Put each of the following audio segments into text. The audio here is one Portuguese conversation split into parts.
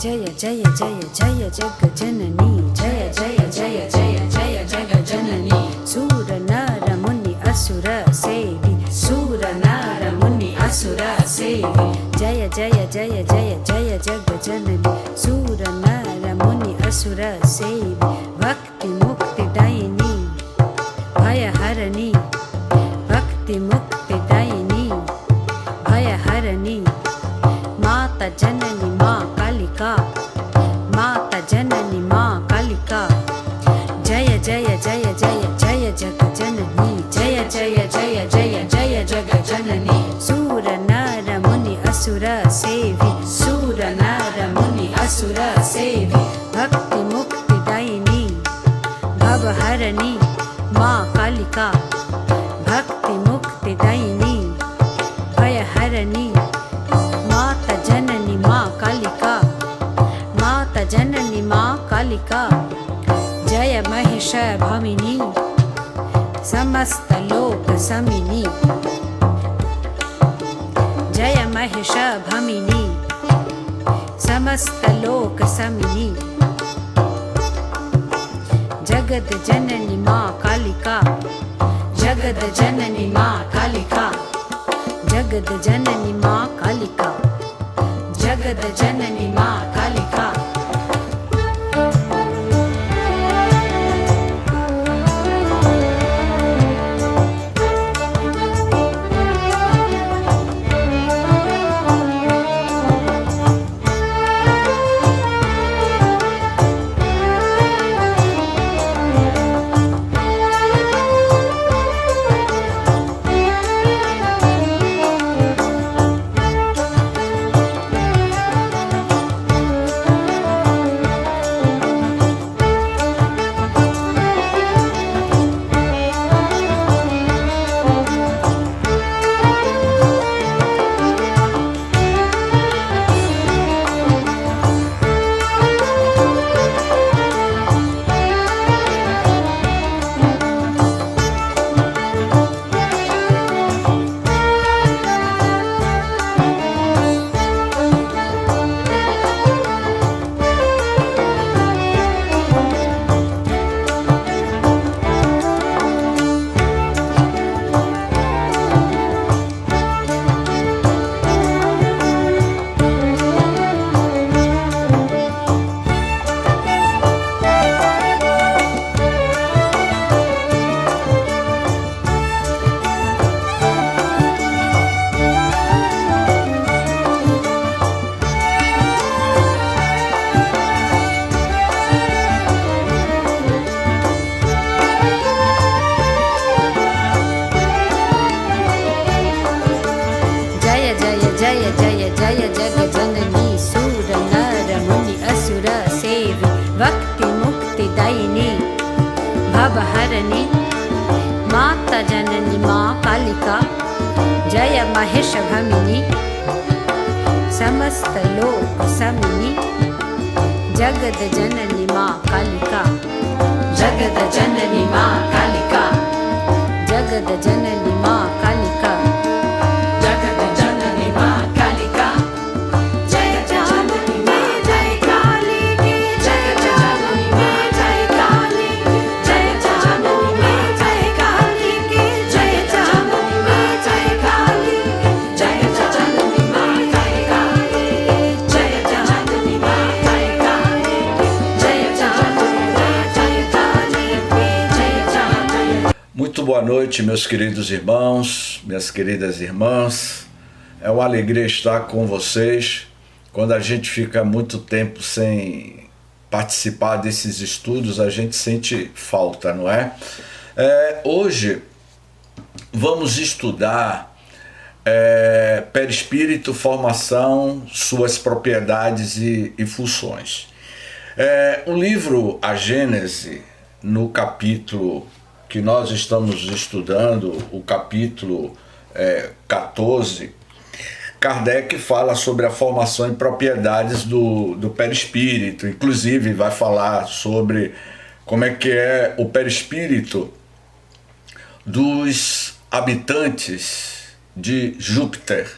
जय जय जय जय जग जननी जय जय जय जय जय जग जननी सूर नर मुनि असुर सेवी सूर नर मुनि असुर सेवी जय जय जय जय जय जग जननी सूर नर मुनि असुर सेवी भक्ति मुक्ति दायिनी भय हरणी भक्ति मुक्ति दायिनी भय हरणी माता जननी माँ कालिका माता जननी माँ कालिका जय जय जय जय जय जग जननी जय जय जय जय जय जग जननी सूर नर मुनि असुर सेवी सूर नर मुनि असुर सेवी भक्ति मुक्ति दायिनी भव हरणी माँ कालिका भक्ति मुक्ति दायिनी भय हरणी माता जननी माँ कालिका माता जननी माँ कालिका जय महिष भमिनी समस्त लोक समिनी जय महिष भमिनी समस्त लोक समिनी जगत जननी माँ कालिका जगत जननी माँ कालिका जगत जननी माँ कालिका जगत जननी माँ कालिका जय जय जय जग जननी सूर नर मुनि असुर सेवी भक्ति मुक्ति दायिनी भव हरणी माता जननी माँ कालिका जय महिष भमिनी समस्त लोक समिनी जगत जननी माँ कालिका जगत जननी माँ कालिका जगत जननी माँ Kalika Muito boa noite, meus queridos irmãos, minhas queridas irmãs. É uma alegria estar com vocês. Quando a gente fica muito tempo sem participar desses estudos, a gente sente falta, não é? Hoje vamos estudar perispírito, formação, suas propriedades e funções. O livro A Gênese, no capítulo que nós estamos estudando, o capítulo 14, Kardec fala sobre a formação e propriedades do perispírito, inclusive vai falar sobre como é que é o perispírito dos habitantes de Júpiter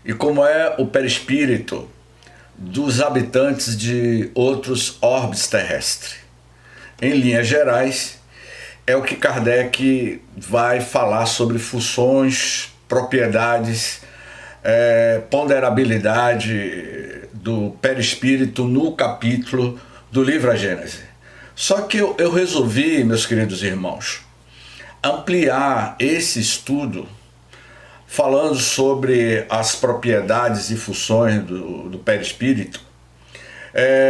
e como é o perispírito dos habitantes de outros orbes terrestres. Em linhas gerais, é o que Kardec vai falar sobre funções, propriedades, ponderabilidade do perispírito no capítulo do livro A Gênese. Só que eu resolvi, meus queridos irmãos, ampliar esse estudo falando sobre as propriedades e funções do perispírito,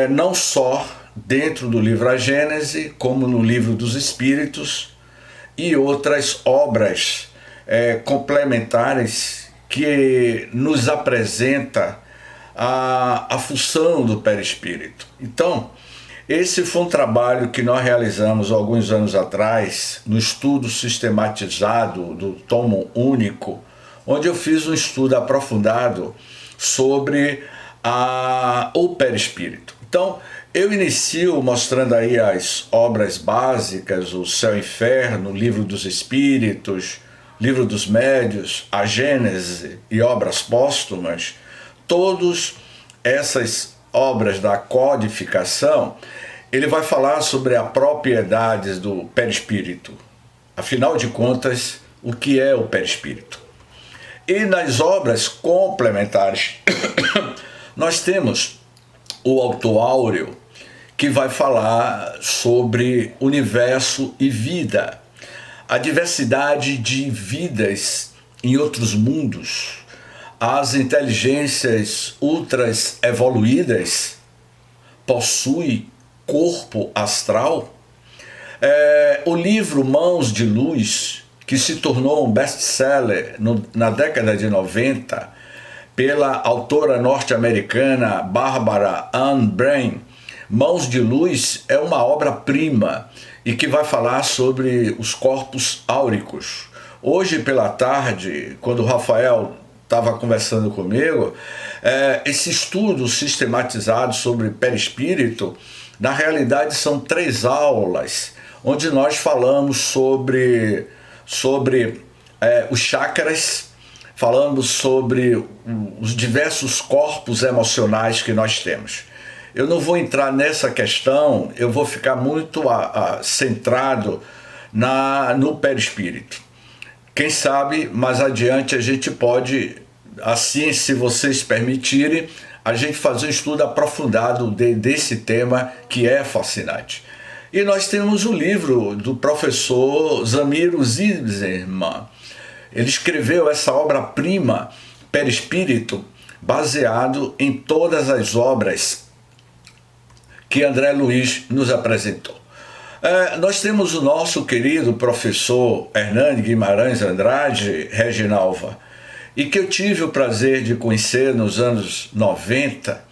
não só dentro do livro A Gênese, como no livro dos Espíritos e outras obras complementares que nos apresenta a função do perispírito. Então, esse foi um trabalho que nós realizamos alguns anos atrás, no estudo sistematizado do tomo único, onde eu fiz um estudo aprofundado sobre o perispírito. Então, eu inicio mostrando aí as obras básicas, o Céu e Inferno, o Livro dos Espíritos, Livro dos Médios, a Gênese e obras póstumas. Todas essas obras da codificação, ele vai falar sobre as propriedades do perispírito. Afinal de contas, o que é o perispírito? E nas obras complementares, nós temos o Alto Áureo, que vai falar sobre universo e vida, a diversidade de vidas em outros mundos, as inteligências ultras evoluídas possuem corpo astral. O livro Mãos de Luz, que se tornou um best-seller na década de 90 pela autora norte-americana Barbara Ann Brain, Mãos de Luz é uma obra-prima e que vai falar sobre os corpos áuricos. Hoje pela tarde, quando o Rafael estava conversando comigo, esse estudo sistematizado sobre perispírito, na realidade são 3 aulas, onde nós falamos sobre os chakras, falamos sobre os diversos corpos emocionais que nós temos. Eu não vou entrar nessa questão, eu vou ficar muito centrado no perispírito. Quem sabe, mais adiante a gente pode, assim, se vocês permitirem, a gente fazer um estudo aprofundado desse tema que é fascinante. E nós temos o livro do professor Zamiro Zimmermann. Ele escreveu essa obra-prima, Perispírito, baseado em todas as obras que André Luiz nos apresentou. Nós temos o nosso querido professor Hernani Guimarães Andrade, Reginalva, e que eu tive o prazer de conhecer nos anos 90,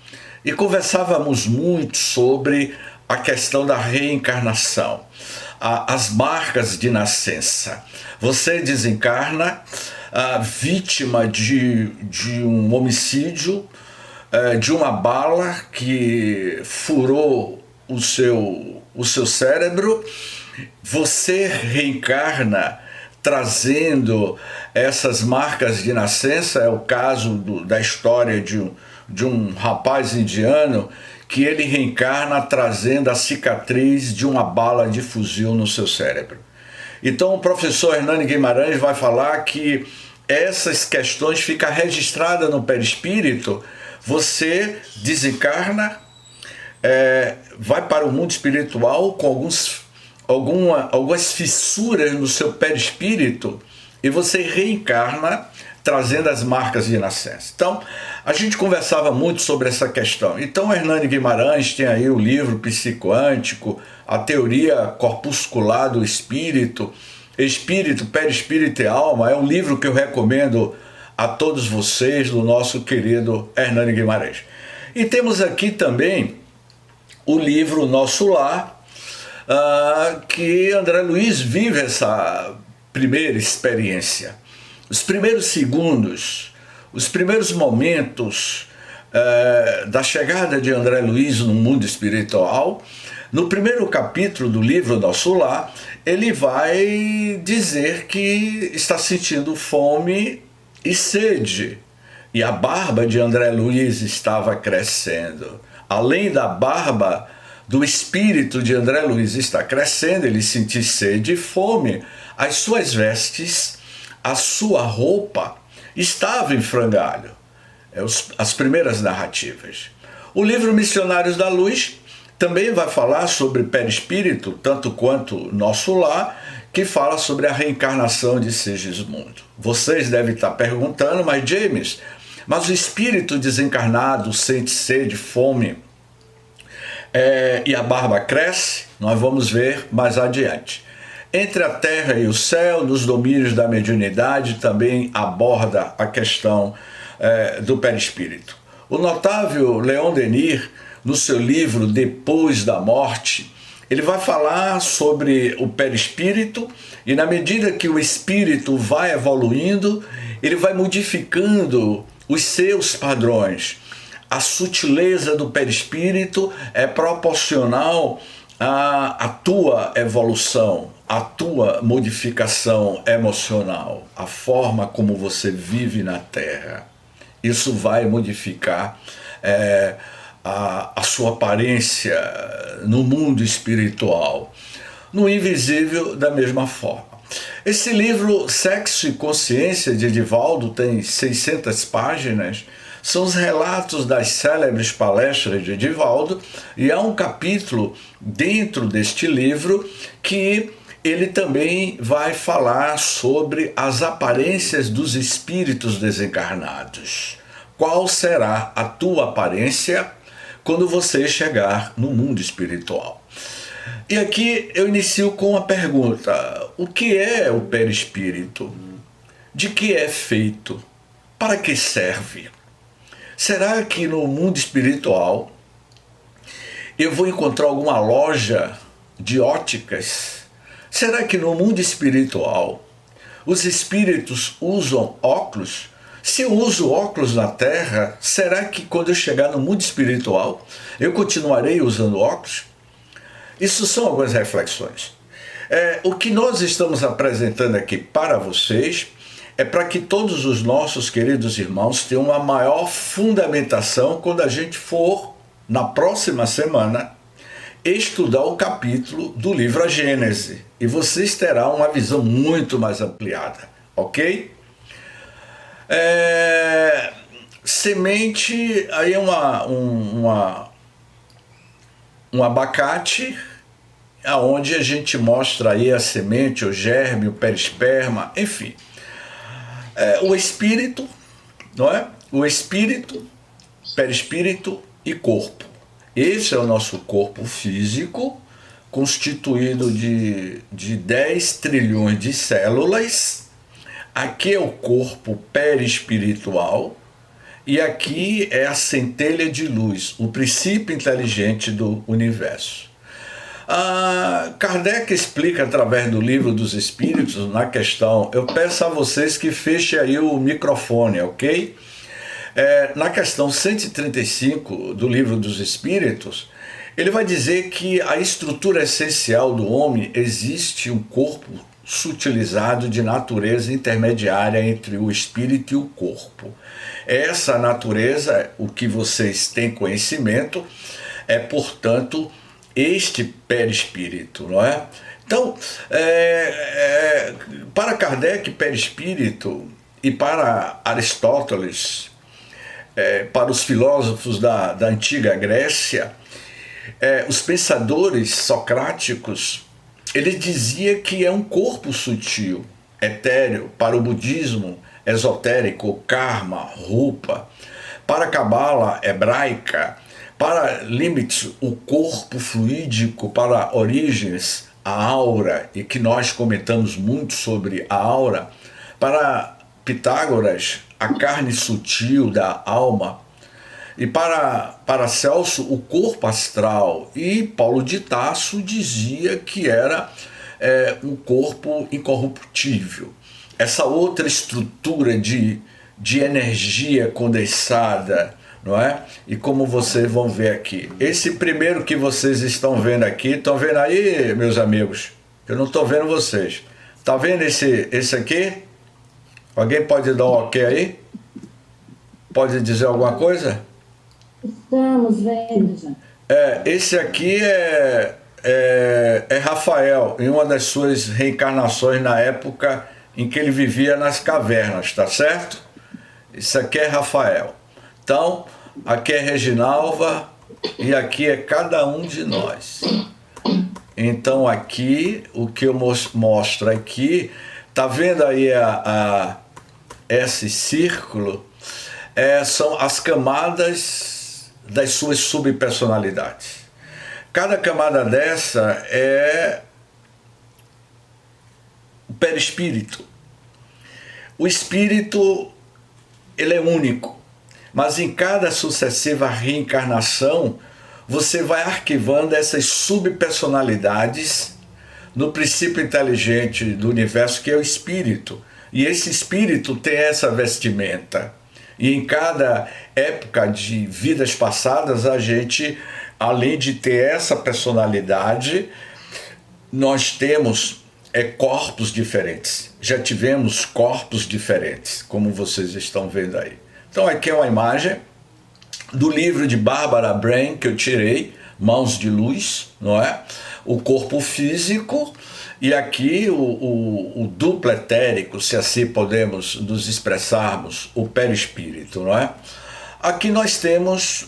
e conversávamos muito sobre a questão da reencarnação, as marcas de nascença. Você desencarna vítima de um homicídio, de uma bala que furou o seu cérebro. Você reencarna trazendo essas marcas de nascença. É o caso da história de um rapaz indiano que ele reencarna trazendo a cicatriz de uma bala de fuzil no seu cérebro. Então o professor Hernani Guimarães vai falar que essas questões ficam registradas no perispírito. Você desencarna, vai para o mundo espiritual com algumas fissuras no seu perispírito e você reencarna trazendo as marcas de nascença. Então, a gente conversava muito sobre essa questão. Então, Hernani Guimarães tem aí o livro Psicoântico, a teoria corpuscular do espírito, Espírito, Perispírito e Alma. É um livro que eu recomendo a todos vocês, do nosso querido Hernani Guimarães. E temos aqui também o livro Nosso Lar, que André Luiz vive essa primeira experiência. Os primeiros segundos, os primeiros momentos da chegada de André Luiz no mundo espiritual. No primeiro capítulo do livro Nosso Lar, ele vai dizer que está sentindo fome e sede. e a barba de André Luiz estava crescendo. Além da barba, do espírito de André Luiz estar crescendo, ele sentia sede e fome. As suas vestes, a sua roupa estava em frangalho. As primeiras narrativas. O livro Missionários da Luz também vai falar sobre perispírito, tanto quanto Nosso Lar, que fala sobre a reencarnação de Sigismundo. Vocês devem estar perguntando, mas James, mas o espírito desencarnado sente sede, fome, e a barba cresce? Nós vamos ver mais adiante. Entre a terra e o céu, nos domínios da mediunidade, também aborda a questão do perispírito. O notável Leon Denis, no seu livro Depois da Morte, ele vai falar sobre o perispírito e, na medida que o espírito vai evoluindo, ele vai modificando os seus padrões. A sutileza do perispírito é proporcional à tua evolução, à tua modificação emocional, a forma como você vive na Terra. Isso vai modificar a sua aparência no mundo espiritual, no invisível da mesma forma. Esse livro, Sexo e Consciência, de Edivaldo, tem 600 páginas, são os relatos das célebres palestras de Edivaldo, e há um capítulo dentro deste livro que ele também vai falar sobre as aparências dos espíritos desencarnados. Qual será a tua aparência quando você chegar no mundo espiritual? E aqui eu inicio com uma pergunta: o que é o perispírito? De que é feito? Para que serve? Será que no mundo espiritual eu vou encontrar alguma loja de óticas? Será que no mundo espiritual os espíritos usam óculos? Se eu uso óculos na Terra, será que quando eu chegar no mundo espiritual eu continuarei usando óculos? Isso são algumas reflexões. O que nós estamos apresentando aqui para vocês é para que todos os nossos queridos irmãos tenham uma maior fundamentação quando a gente for, na próxima semana, estudar o capítulo do livro A Gênese. E vocês terão uma visão muito mais ampliada, ok? Semente, aí é um abacate, aonde a gente mostra aí a semente, o germe, o perisperma, enfim. O espírito, não é? O espírito, perispírito e corpo. Esse é o nosso corpo físico, constituído de 10 trilhões de células. Aqui é o corpo perispiritual e aqui é a centelha de luz, o princípio inteligente do universo. Kardec explica através do Livro dos Espíritos, na questão, eu peço a vocês que fechem aí o microfone, ok? Na questão 135 do Livro dos Espíritos, ele vai dizer que a estrutura essencial do homem existe um corpo sutilizado de natureza intermediária entre o espírito e o corpo. Essa natureza, o que vocês têm conhecimento, é, portanto, este perispírito, não é? Então, para Kardec, perispírito, e para Aristóteles, para os filósofos da antiga Grécia, os pensadores socráticos, ele dizia que é um corpo sutil, etéreo. Para o budismo esotérico, karma, rupa. Para a cabala hebraica, para Limites, o corpo fluídico. Para Origens, a aura, e que nós comentamos muito sobre a aura. Para Pitágoras, a carne sutil da alma. E para Celso, o corpo astral. E Paulo de Tarso dizia que era um corpo incorruptível. Essa outra estrutura de energia condensada, não é? E como vocês vão ver aqui, esse primeiro que vocês estão vendo aqui, estão vendo aí, meus amigos? Eu não estou vendo vocês. Está vendo esse aqui? Alguém pode dar um ok aí? Pode dizer alguma coisa? Estamos vendo já. Esse aqui é Rafael, em uma das suas reencarnações na época em que ele vivia nas cavernas, tá certo? Isso aqui é Rafael. Então, aqui é Reginalva e aqui é cada um de nós. Então aqui, o que eu mostro aqui, tá vendo aí esse círculo? São as camadas das suas subpersonalidades. Cada camada dessa é o perispírito. O espírito, ele é único, mas em cada sucessiva reencarnação, você vai arquivando essas subpersonalidades no princípio inteligente do universo, que é o espírito. E esse espírito tem essa vestimenta. E em cada época de vidas passadas, a gente, além de ter essa personalidade, nós temos corpos diferentes. Já tivemos corpos diferentes, como vocês estão vendo aí. Então aqui é uma imagem do livro de Barbara Brain que eu tirei, Mãos de Luz, não é? O corpo físico, e aqui o duplo etérico, se assim podemos nos expressarmos, o perispírito, não é? Aqui nós temos,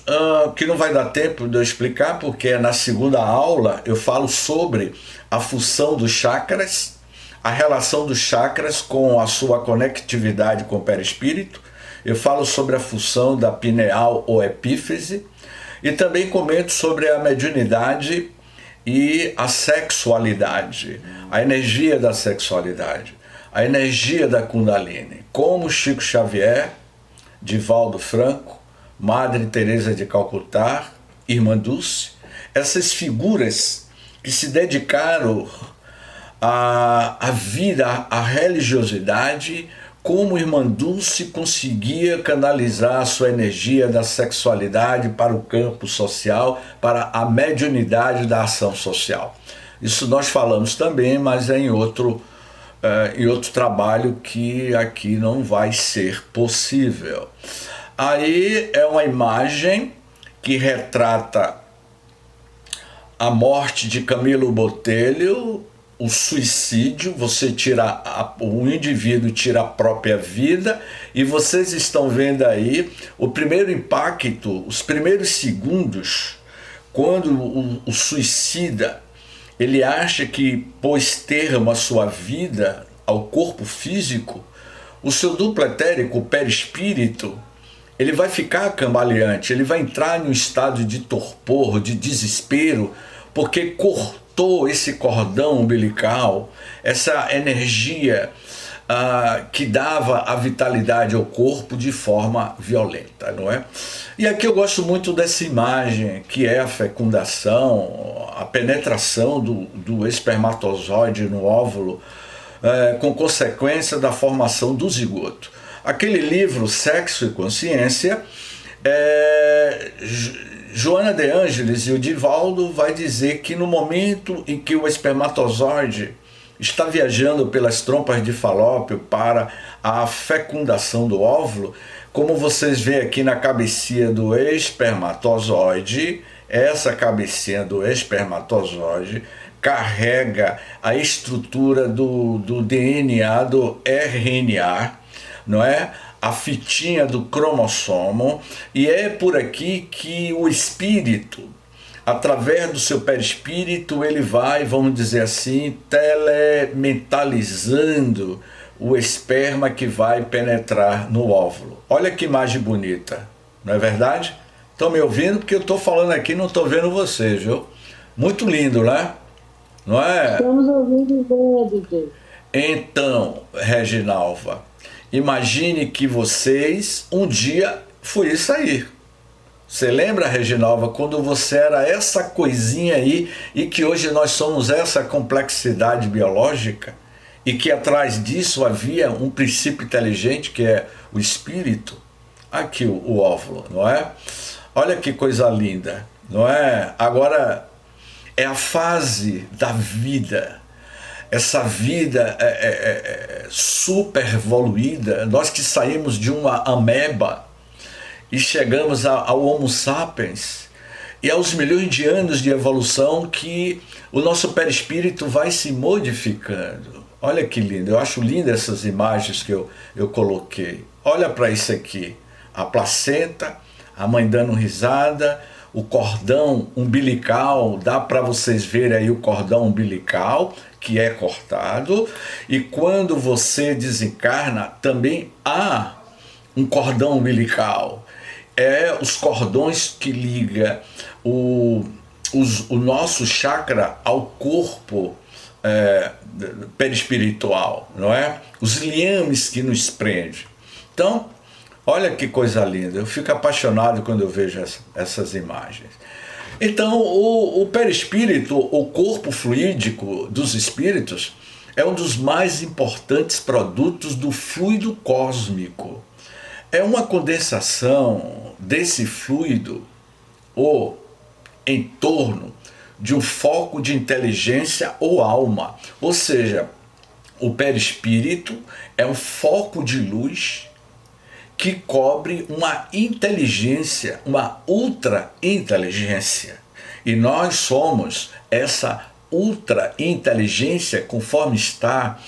que não vai dar tempo de eu explicar, porque na segunda aula eu falo sobre a função dos chakras, a relação dos chakras com a sua conectividade com o perispírito. Eu falo sobre a função da pineal ou epífise e também comento sobre a mediunidade e a sexualidade, a energia da sexualidade, a energia da Kundalini, como Chico Xavier, Divaldo Franco, Madre Teresa de Calcutá, Irmã Dulce, essas figuras que se dedicaram à vida, à religiosidade, como Irmã Dulce conseguia canalizar a sua energia da sexualidade para o campo social, para a mediunidade da ação social. Isso nós falamos também, mas é em outro trabalho que aqui não vai ser possível. Aí é uma imagem que retrata a morte de Camilo Botelho, o suicídio. O indivíduo tira a própria vida, e vocês estão vendo aí o primeiro impacto, os primeiros segundos, quando o suicida, ele acha que pôs termo à sua vida, ao corpo físico, o seu duplo etérico, o perispírito, ele vai ficar cambaleante, ele vai entrar em um estado de torpor, de desespero, porque cortou esse cordão umbilical, essa energia que dava a vitalidade ao corpo de forma violenta, não é? E aqui eu gosto muito dessa imagem, que é a fecundação, a penetração do espermatozoide no óvulo, com consequência da formação do zigoto. Aquele livro, Sexo e Consciência, Joana de Ângeles e o Divaldo vai dizer que no momento em que o espermatozoide está viajando pelas trompas de Falópio para a fecundação do óvulo, como vocês veem aqui na cabecinha do espermatozoide, essa cabecinha do espermatozoide carrega a estrutura do DNA, do RNA, não é? A fitinha do cromossomo, e é por aqui que o espírito, através do seu perispírito, ele vai, vamos dizer assim, telementalizando o esperma que vai penetrar no óvulo. Olha que imagem bonita, não é verdade? Estão me ouvindo? Porque eu estou falando aqui e não estou vendo vocês, viu? Muito lindo, né? Não é? Estamos ouvindo bem, DJ. Então, Reginalva, imagine que vocês um dia foi isso aí. Você lembra, Reginalva, quando você era essa coisinha aí e que hoje nós somos essa complexidade biológica e que atrás disso havia um princípio inteligente que é o espírito? Aqui o óvulo, não é? Olha que coisa linda, não é? Agora é a fase da vida. Essa vida super evoluída, nós que saímos de uma ameba, e chegamos ao Homo sapiens e aos milhões de anos de evolução que o nosso perispírito vai se modificando. Olha que lindo, eu acho lindo essas imagens que eu coloquei. Olha para isso aqui, a placenta, a mãe dando risada, o cordão umbilical, dá para vocês verem aí o cordão umbilical que é cortado, e quando você desencarna também há um cordão umbilical. É os cordões que liga o nosso chakra ao corpo perispiritual, não é? Os liames que nos prendem. Então, olha que coisa linda, eu fico apaixonado quando eu vejo essas imagens. Então, o perispírito, o corpo fluídico dos espíritos, é um dos mais importantes produtos do fluido cósmico. É uma condensação desse fluido ou em torno de um foco de inteligência ou alma. Ou seja, o perispírito é um foco de luz que cobre uma inteligência, uma ultra-inteligência. E nós somos essa ultra-inteligência, conforme está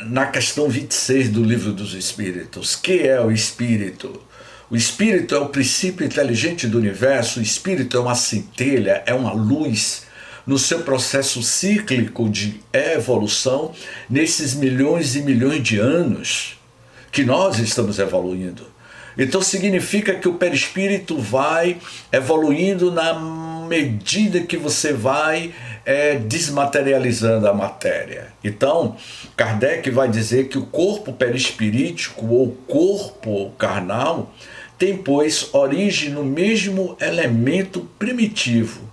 na questão 26 do Livro dos Espíritos. Que é o Espírito? O Espírito é o princípio inteligente do universo, o Espírito é uma centelha, é uma luz no seu processo cíclico de evolução, nesses milhões e milhões de anos que nós estamos evoluindo. Então significa que o perispírito vai evoluindo na medida que você vai desmaterializando a matéria. Então, Kardec vai dizer que o corpo perispirítico ou corpo carnal tem, pois, origem no mesmo elemento primitivo.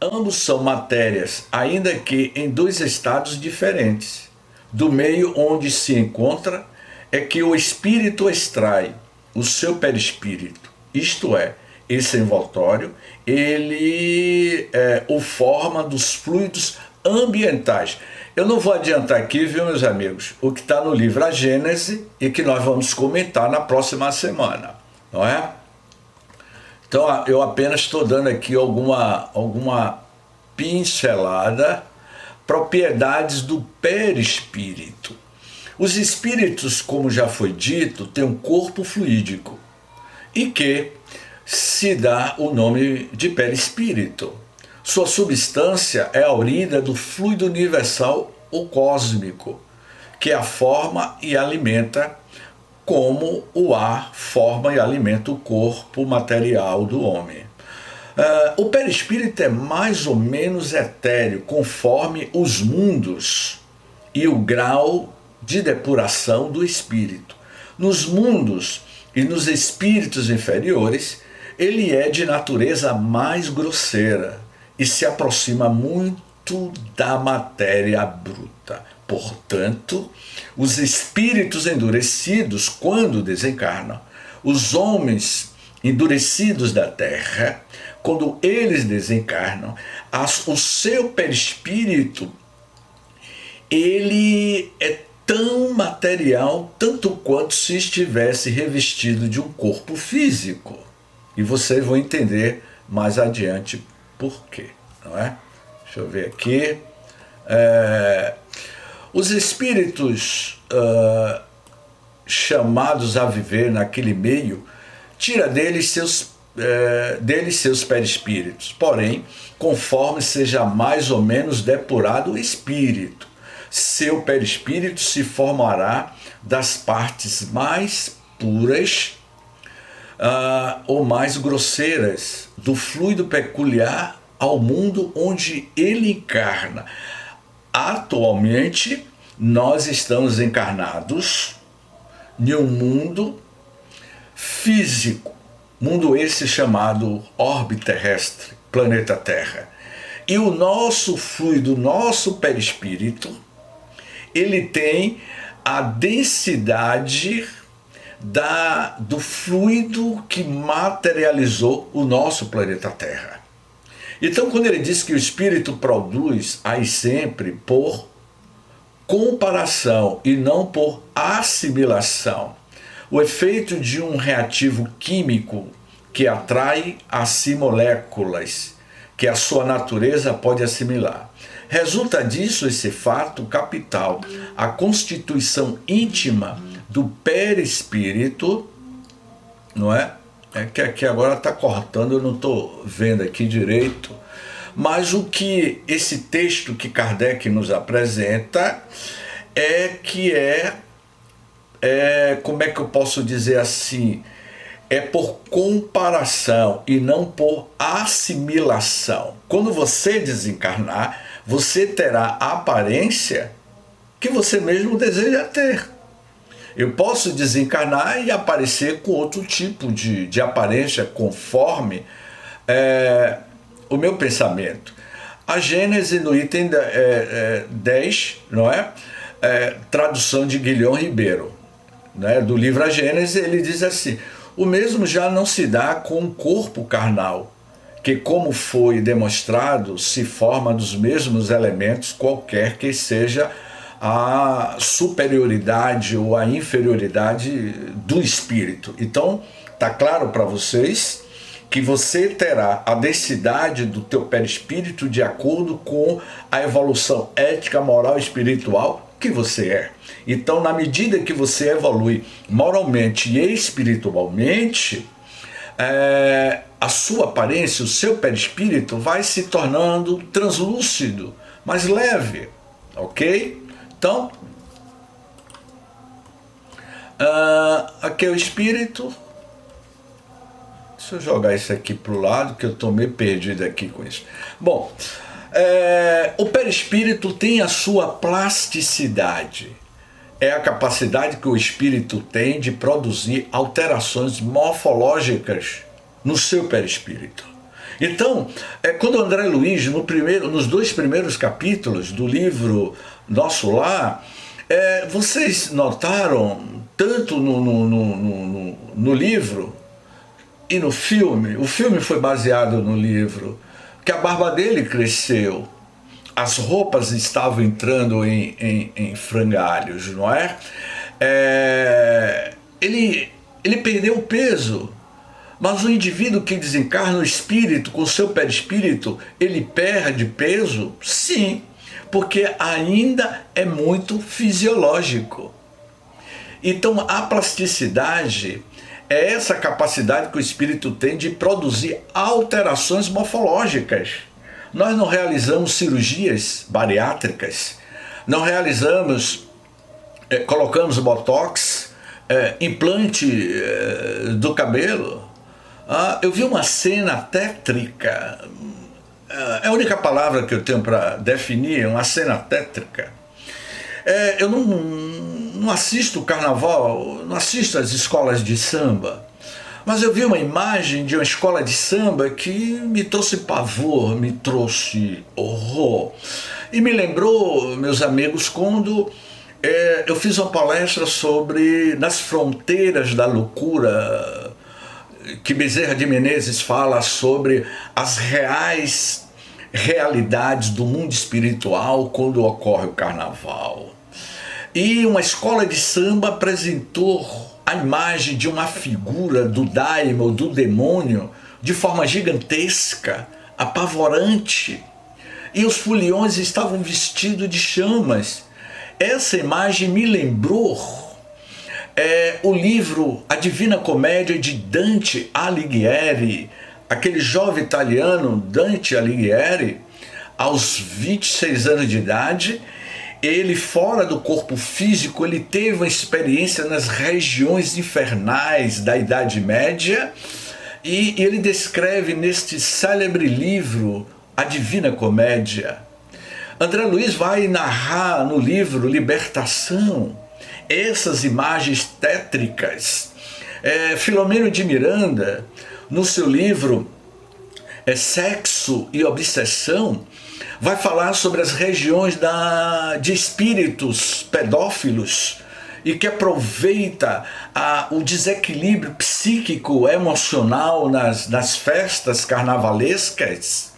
Ambos são matérias, ainda que em dois estados diferentes. Do meio onde se encontra é que o espírito extrai o seu perispírito, isto é, esse envoltório, ele o forma dos fluidos ambientais. Eu não vou adiantar aqui, viu, meus amigos, o que está no livro A Gênese e que nós vamos comentar na próxima semana, não é? Então eu apenas estou dando aqui alguma pincelada, propriedades do perispírito. Os espíritos, como já foi dito, têm um corpo fluídico e que se dá o nome de perispírito. Sua substância é aurida do fluido universal ou cósmico, que a forma e alimenta, como o ar forma e alimenta o corpo material do homem. O perispírito é mais ou menos etéreo, conforme os mundos e o grau de depuração do espírito. Nos mundos e nos espíritos inferiores, ele é de natureza mais grosseira e se aproxima muito da matéria bruta. Portanto, os espíritos endurecidos, quando desencarnam, os homens endurecidos da terra, quando eles desencarnam, o seu perispírito, ele é tão material, tanto quanto se estivesse revestido de um corpo físico. E vocês vão entender mais adiante por quê, não é? Deixa eu ver aqui. Os espíritos chamados a viver naquele meio, tira deles seus perispíritos. Porém, conforme seja mais ou menos depurado o espírito, seu perispírito se formará das partes mais puras ou mais grosseiras do fluido peculiar ao mundo onde ele encarna. Atualmente, nós estamos encarnados em um mundo físico, mundo esse chamado orbe terrestre, planeta Terra. E o nosso fluido, o nosso perispírito, ele tem a densidade do fluido que materializou o nosso planeta Terra. Então, quando ele diz que o espírito produz aí sempre por comparação e não por assimilação, o efeito de um reativo químico que atrai a si moléculas que a sua natureza pode assimilar. Resulta disso esse fato capital, a constituição íntima do perispírito, não é? É que aqui agora está cortando, eu não estou vendo aqui direito, mas o que esse texto que Kardec nos apresenta como é que eu posso dizer assim, é por comparação e não por assimilação. Quando você desencarnar, você terá a aparência que você mesmo deseja ter. Eu posso desencarnar e aparecer com outro tipo de aparência conforme o meu pensamento. A Gênese, no item 10, não é? Tradução de Guilherme Ribeiro, né? Do livro A Gênese, ele diz assim: o mesmo já não se dá com o corpo carnal, que, como foi demonstrado, se forma dos mesmos elementos, qualquer que seja a superioridade ou a inferioridade do espírito. Então, está claro para vocês que você terá a densidade do teu perispírito de acordo com a evolução ética, moral e espiritual que você é. Então, na medida que você evolui moralmente e espiritualmente, a sua aparência, o seu perispírito vai se tornando translúcido, mais leve, ok? Então, aqui é o espírito. Deixa eu jogar isso aqui para o lado, que eu estou meio perdido aqui com isso. Bom, o perispírito tem a sua plasticidade. É a capacidade que o espírito tem de produzir alterações morfológicas no seu perispírito. Então, quando André Luiz, nos 2 primeiros capítulos do livro Nosso Lar, vocês notaram, tanto no livro e no filme, o filme foi baseado no livro, que a barba dele cresceu, as roupas estavam entrando em frangalhos, não é? Ele perdeu o peso, mas o indivíduo que desencarna o espírito, com o seu perispírito, ele perde peso? Sim, porque ainda é muito fisiológico. Então, a plasticidade é essa capacidade que o espírito tem de produzir alterações morfológicas. Nós não realizamos cirurgias bariátricas, não realizamos, colocamos botox, implante do cabelo. Eu vi uma cena tétrica, é a única palavra que eu tenho para definir, uma cena tétrica. Eu não assisto o carnaval, não assisto as escolas de samba, mas eu vi uma imagem de uma escola de samba que me trouxe pavor, me trouxe horror. E me lembrou, meus amigos, quando eu fiz uma palestra sobre Nas Fronteiras da Loucura, que Bezerra de Menezes fala sobre as reais realidades do mundo espiritual quando ocorre o carnaval. E uma escola de samba apresentou a imagem de uma figura do daimon, do demônio, de forma gigantesca, apavorante. E os foliões estavam vestidos de chamas. Essa imagem me lembrou o livro A Divina Comédia de Dante Alighieri, aquele jovem italiano, Dante Alighieri, aos 26 anos de idade, ele fora do corpo físico, ele teve uma experiência nas regiões infernais da Idade Média, e ele descreve neste célebre livro A Divina Comédia. André Luiz vai narrar no livro Libertação essas imagens tétricas. Filomeno de Miranda, no seu livro Sexo e Obsessão, vai falar sobre as regiões de espíritos pedófilos e que aproveita o desequilíbrio psíquico, emocional nas festas carnavalescas,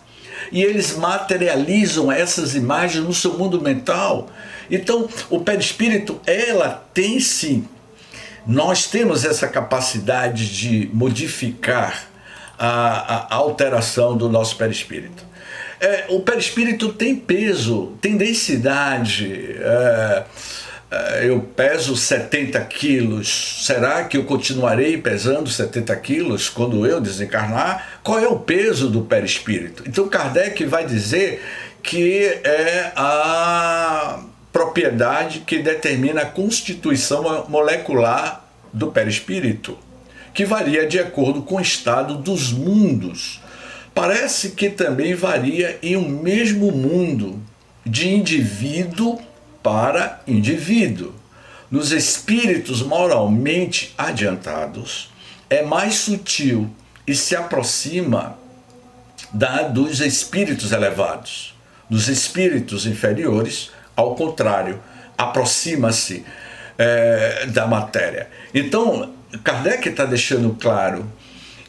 e eles materializam essas imagens no seu mundo mental. Então, o perispírito, ela tem sim nós temos essa capacidade de modificar a alteração do nosso perispírito. O perispírito tem peso, tem densidade. Eu peso 70 quilos. Será que eu continuarei pesando 70 quilos quando eu desencarnar? Qual é o peso do perispírito? Então Kardec vai dizer que é a propriedade que determina a constituição molecular do perispírito, que varia de acordo com o estado dos mundos. Parece que também varia em um mesmo mundo, de indivíduo para indivíduo. Nos espíritos moralmente adiantados, é mais sutil e se aproxima dos espíritos elevados. Dos espíritos inferiores, ao contrário, aproxima-se da matéria. Então, Kardec está deixando claro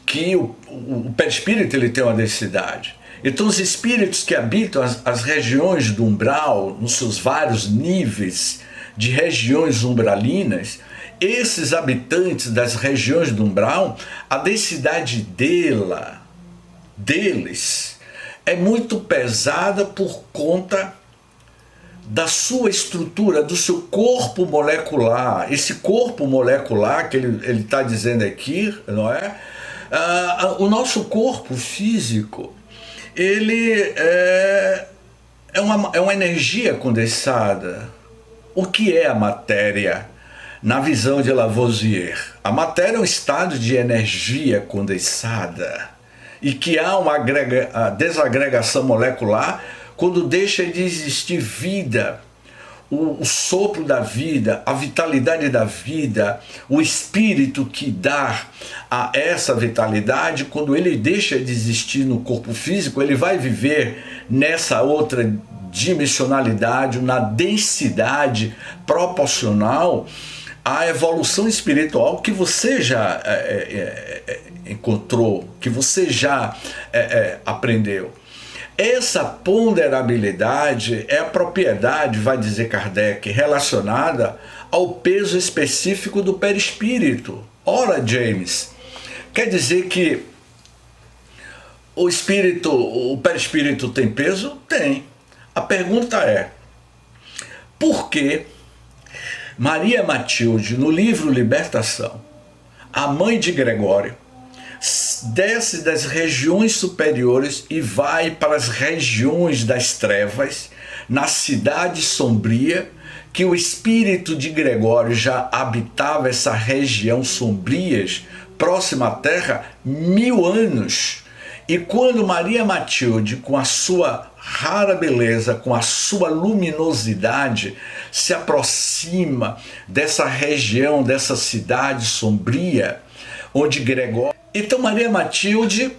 que o perispírito ele tem uma densidade. Então os espíritos que habitam as regiões do umbral, nos seus vários níveis de regiões umbralinas, esses habitantes das regiões do umbral, a densidade deles é muito pesada por conta da sua estrutura, do seu corpo molecular. Esse corpo molecular que ele está dizendo aqui, não é? O nosso corpo físico, ele é uma energia condensada. O que é a matéria? Na visão de Lavoisier, a matéria é um estado de energia condensada e que há uma desagregação molecular quando deixa de existir vida, o sopro da vida, a vitalidade da vida, o espírito que dá a essa vitalidade, quando ele deixa de existir no corpo físico, ele vai viver nessa outra dimensionalidade, na densidade proporcional à evolução espiritual que você já encontrou, que você já aprendeu. Essa ponderabilidade é a propriedade, vai dizer Kardec, relacionada ao peso específico do perispírito. Ora, James, quer dizer que o perispírito tem peso? Tem. A pergunta é, por que Maria Matilde, no livro Libertação, a mãe de Gregório, desce das regiões superiores e vai para as regiões das trevas, na cidade sombria, que o espírito de Gregório já habitava essa região sombrias, próxima à Terra, 1000 anos. E quando Maria Matilde, com a sua rara beleza, com a sua luminosidade, se aproxima dessa região, dessa cidade sombria, onde Gregório... Então Maria Matilde,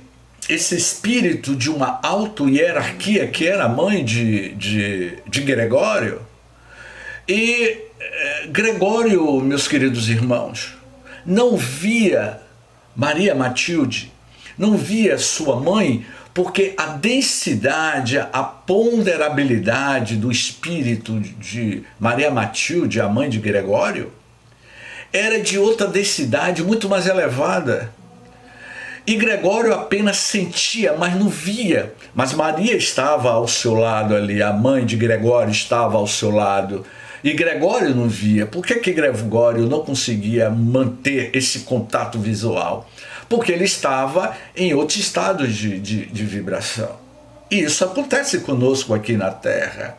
esse espírito de uma auto-hierarquia, que era a mãe de Gregório, e Gregório, meus queridos irmãos, não via Maria Matilde, não via sua mãe, porque a densidade, a ponderabilidade do espírito de Maria Matilde, a mãe de Gregório, era de outra densidade, muito mais elevada. E Gregório apenas sentia, mas não via. Mas Maria estava ao seu lado ali, a mãe de Gregório estava ao seu lado. E Gregório não via. Por que Gregório não conseguia manter esse contato visual? Porque ele estava em outro estado de vibração. E isso acontece conosco aqui na Terra.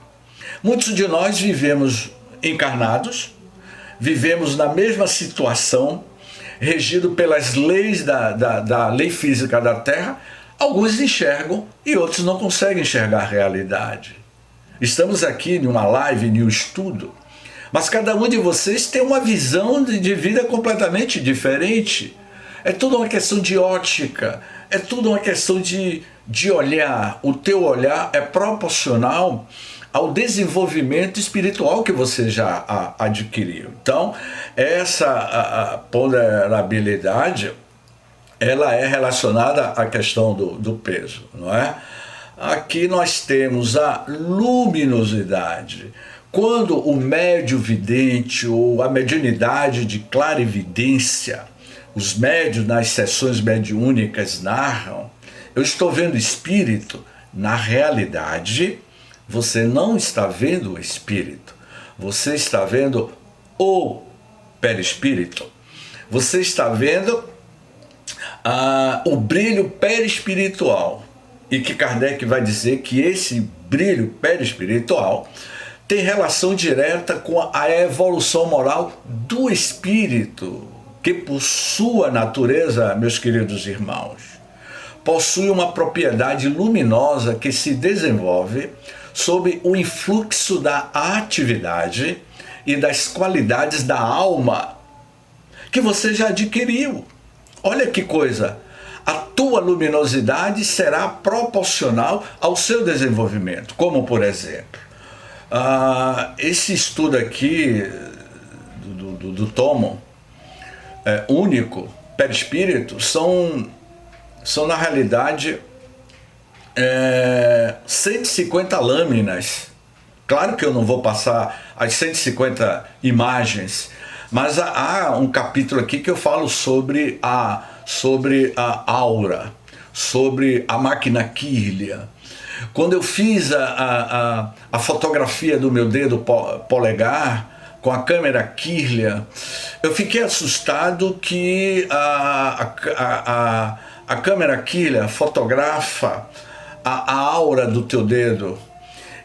Muitos de nós vivemos encarnados, vivemos na mesma situação, regido pelas leis da lei física da Terra. Alguns enxergam e outros não conseguem enxergar a realidade. Estamos aqui em uma live, em um estudo, mas cada um de vocês tem uma visão de vida completamente diferente. É tudo uma questão de ótica, é tudo uma questão de olhar. O teu olhar é proporcional ao desenvolvimento espiritual que você já adquiriu. Então, essa ponderabilidade, ela é relacionada à questão do peso, não é? Aqui nós temos a luminosidade. quando o médio vidente ou a mediunidade de clarividência, os médios nas sessões mediúnicas narram, eu estou vendo espírito, na realidade, você não está vendo o espírito, você está vendo o perispírito, você está vendo o brilho perispiritual, e que Kardec vai dizer que esse brilho perispiritual tem relação direta com a evolução moral do espírito, que por sua natureza, meus queridos irmãos, possui uma propriedade luminosa que se desenvolve sob o influxo da atividade e das qualidades da alma que você já adquiriu. Olha que coisa! A tua luminosidade será proporcional ao seu desenvolvimento, como por exemplo, esse estudo aqui do tomo único, perispírito, são na realidade 150 lâminas. Claro que eu não vou passar as 150 imagens, mas há um capítulo aqui que eu falo sobre a aura, sobre a máquina Kirlian. Quando eu fiz a fotografia do meu dedo polegar com a câmera Kirlian, eu fiquei assustado que a câmera Kirlian fotografa a aura do teu dedo.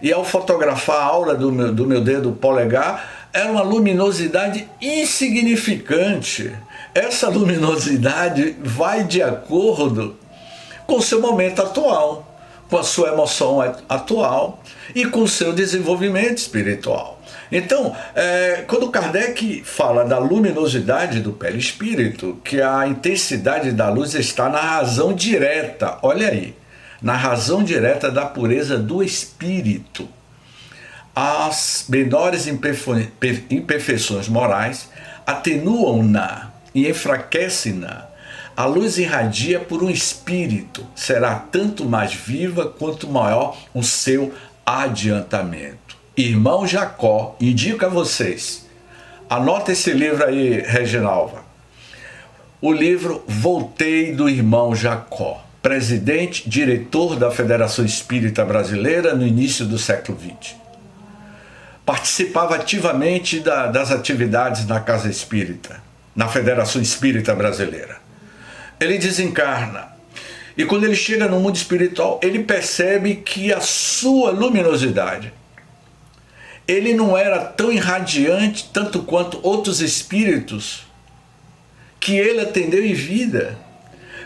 E ao fotografar a aura do meu dedo polegar, era uma luminosidade insignificante. Essa luminosidade vai de acordo com o seu momento atual, com a sua emoção atual e com o seu desenvolvimento espiritual. Então, quando Kardec fala da luminosidade do perispírito, que a intensidade da luz está na razão direta, olha aí, na razão direta da pureza do espírito. As menores imperfeições morais atenuam-na e enfraquecem-na. A luz irradia por um espírito, será tanto mais viva quanto maior o seu adiantamento. Irmão Jacó, indico a vocês, anota esse livro aí, Reginalva, o livro Voltei do Irmão Jacó, presidente, diretor da Federação Espírita Brasileira no início do século XX. Participava ativamente das atividades na Casa Espírita, na Federação Espírita Brasileira. Ele desencarna e quando ele chega no mundo espiritual, ele percebe que a sua luminosidade, ele não era tão irradiante tanto quanto outros espíritos que ele atendeu em vida.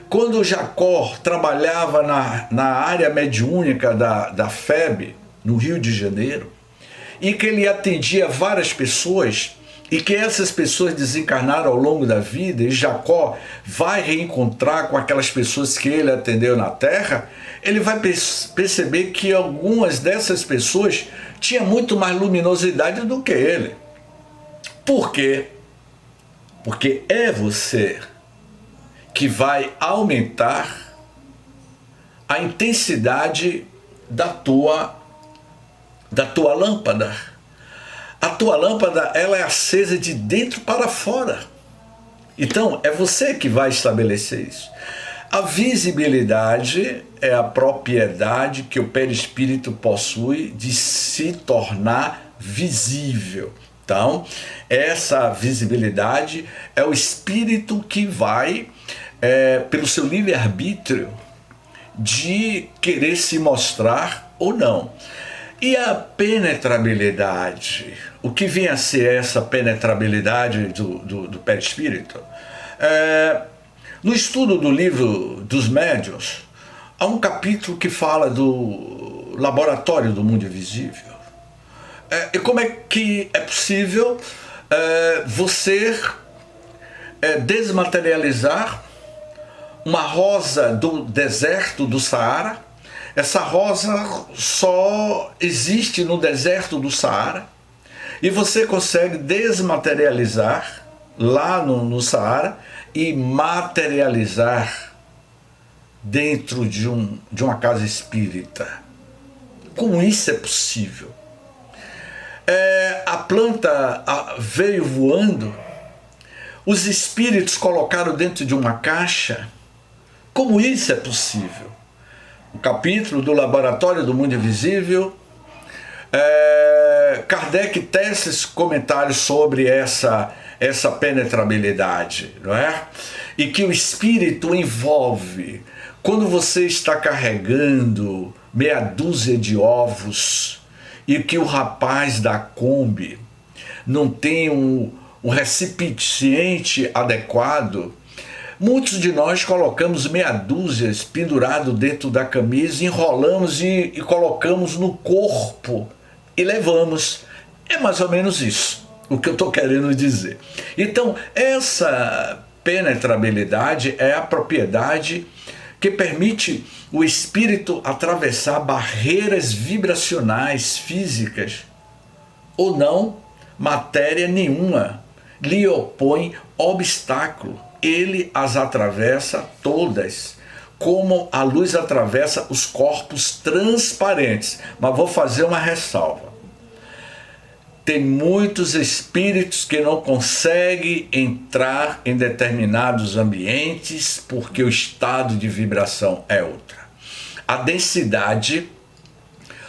Quando Jacó trabalhava na área mediúnica da FEB, no Rio de Janeiro, e que ele atendia várias pessoas, e que essas pessoas desencarnaram ao longo da vida, e Jacó vai reencontrar com aquelas pessoas que ele atendeu na Terra, ele vai perceber que algumas dessas pessoas tinham muito mais luminosidade do que ele. Por quê? Porque é você que vai aumentar a intensidade da tua lâmpada. A tua lâmpada, ela é acesa de dentro para fora. Então, é você que vai estabelecer isso. A visibilidade é a propriedade que o perispírito possui de se tornar visível. Então, essa visibilidade é o espírito que vai, pelo seu livre-arbítrio, de querer se mostrar ou não. E a penetrabilidade? O que vem a ser essa penetrabilidade do perispírito? No estudo do livro dos médiuns, há um capítulo que fala do laboratório do mundo invisível. E como é que é possível você desmaterializar uma rosa do deserto do Saara? Essa rosa só existe no deserto do Saara e você consegue desmaterializar lá no Saara e materializar dentro de uma casa espírita. Como isso é possível? A planta veio voando, os espíritos colocaram dentro de uma caixa. Como isso é possível? O capítulo do Laboratório do Mundo Invisível, Kardec tece esse comentário sobre essa penetrabilidade, não é? E que o espírito envolve. Quando você está carregando meia dúzia de ovos e que o rapaz da Kombi não tem um recipiente adequado, muitos de nós colocamos meia dúzia pendurado dentro da camisa, enrolamos e colocamos no corpo e levamos. É mais ou menos isso o que eu estou querendo dizer. Então, essa penetrabilidade é a propriedade que permite o espírito atravessar barreiras vibracionais físicas ou não. Matéria nenhuma lhe opõe obstáculo. Ele as atravessa todas, como a luz atravessa os corpos transparentes. Mas vou fazer uma ressalva. Tem muitos espíritos que não conseguem entrar em determinados ambientes porque o estado de vibração é outra. A densidade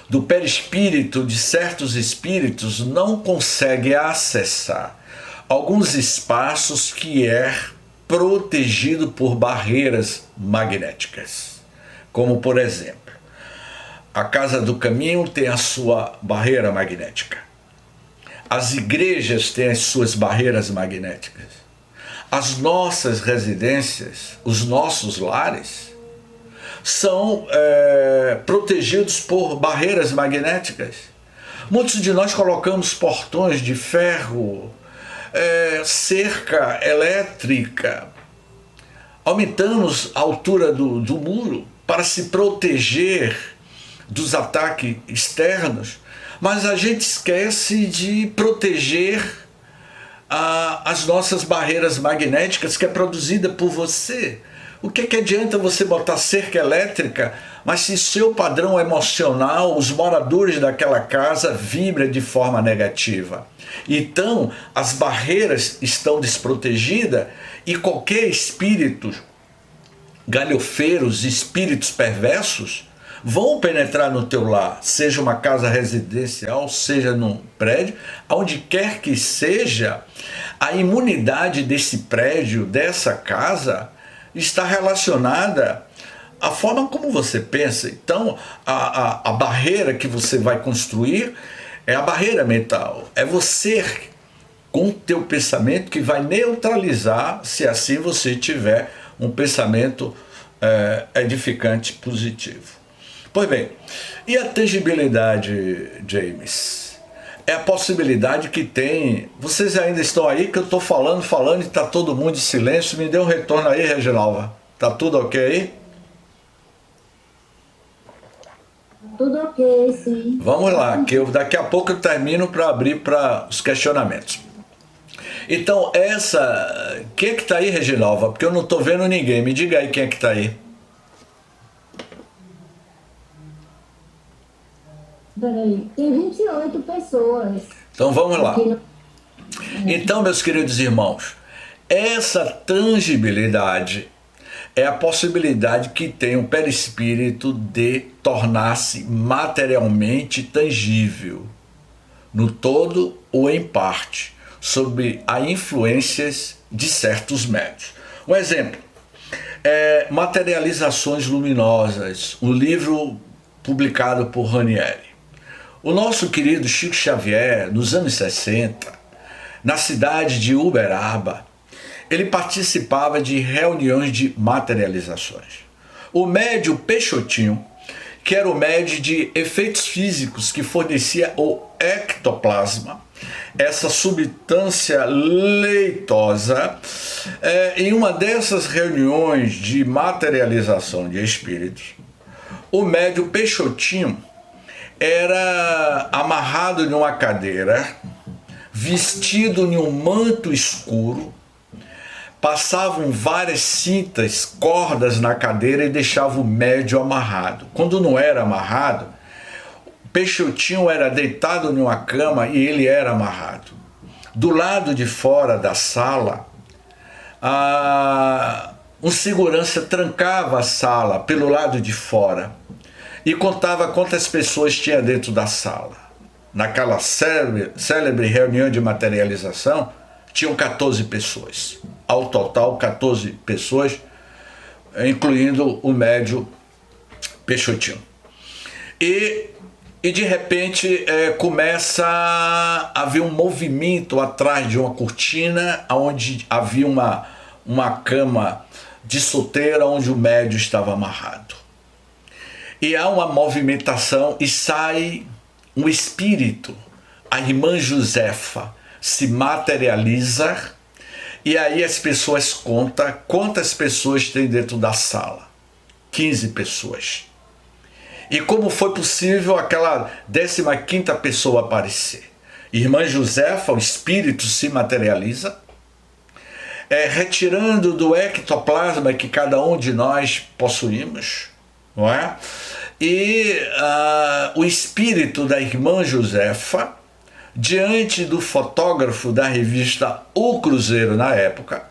do perispírito de certos espíritos não consegue acessar alguns espaços que é protegido por barreiras magnéticas. Como, por exemplo, a Casa do Caminho tem a sua barreira magnética. As igrejas têm as suas barreiras magnéticas. As nossas residências, os nossos lares, são protegidos por barreiras magnéticas. Muitos de nós colocamos portões de ferro, cerca elétrica, aumentamos a altura do muro para se proteger dos ataques externos, mas a gente esquece de proteger as nossas barreiras magnéticas, que é produzida por você. O que adianta você botar cerca elétrica, mas se seu padrão emocional, os moradores daquela casa vibram de forma negativa? Então, as barreiras estão desprotegidas e qualquer espírito galhofeiros, espíritos perversos, vão penetrar no teu lar, seja uma casa residencial, seja num prédio, onde quer que seja, a imunidade desse prédio, dessa casa, está relacionada à forma como você pensa. Então, a barreira que você vai construir é a barreira mental. É você, com o teu pensamento, que vai neutralizar, se assim você tiver um pensamento edificante, positivo. Pois bem, e a tangibilidade, James? É a possibilidade que tem. Vocês ainda estão aí, que eu estou falando e está todo mundo em silêncio. Me dê um retorno aí, Reginalva. Tá tudo ok aí? Tudo ok, sim. Vamos lá, que daqui a pouco eu termino para abrir para os questionamentos. Então, quem é que está aí, Reginalva? Porque eu não estou vendo ninguém. Me diga aí quem é que está aí. Peraí, tem 28 pessoas. Então vamos lá. Então, meus queridos irmãos, essa tangibilidade é a possibilidade que tem o perispírito de tornar-se materialmente tangível, no todo ou em parte, sob as influências de certos médios. Um exemplo, Materializações Luminosas, um livro publicado por Ranieri. O nosso querido Chico Xavier, nos anos 60, na cidade de Uberaba, ele participava de reuniões de materializações. O médium Peixotinho, que era o médium de efeitos físicos que fornecia o ectoplasma, essa substância leitosa, em uma dessas reuniões de materialização de espíritos, o médium Peixotinho era amarrado em uma cadeira, vestido em um manto escuro, passavam várias cintas, cordas na cadeira e deixavam o médium amarrado. Quando não era amarrado, Peixotinho era deitado em uma cama e ele era amarrado. Do lado de fora da sala, um segurança trancava a sala pelo lado de fora e contava quantas pessoas tinha dentro da sala. Naquela célebre reunião de materialização, tinham 14 pessoas. Ao total, 14 pessoas, incluindo o médium Peixotinho. E de repente começa a haver um movimento atrás de uma cortina, onde havia uma cama de solteira onde o médium estava amarrado. E há uma movimentação e sai um espírito, a irmã Josefa se materializa e aí as pessoas contam quantas pessoas tem dentro da sala. 15 pessoas. E como foi possível aquela 15ª pessoa aparecer? Irmã Josefa, o espírito se materializa, retirando do ectoplasma que cada um de nós possuímos, não é? E o espírito da irmã Josefa, diante do fotógrafo da revista O Cruzeiro na época,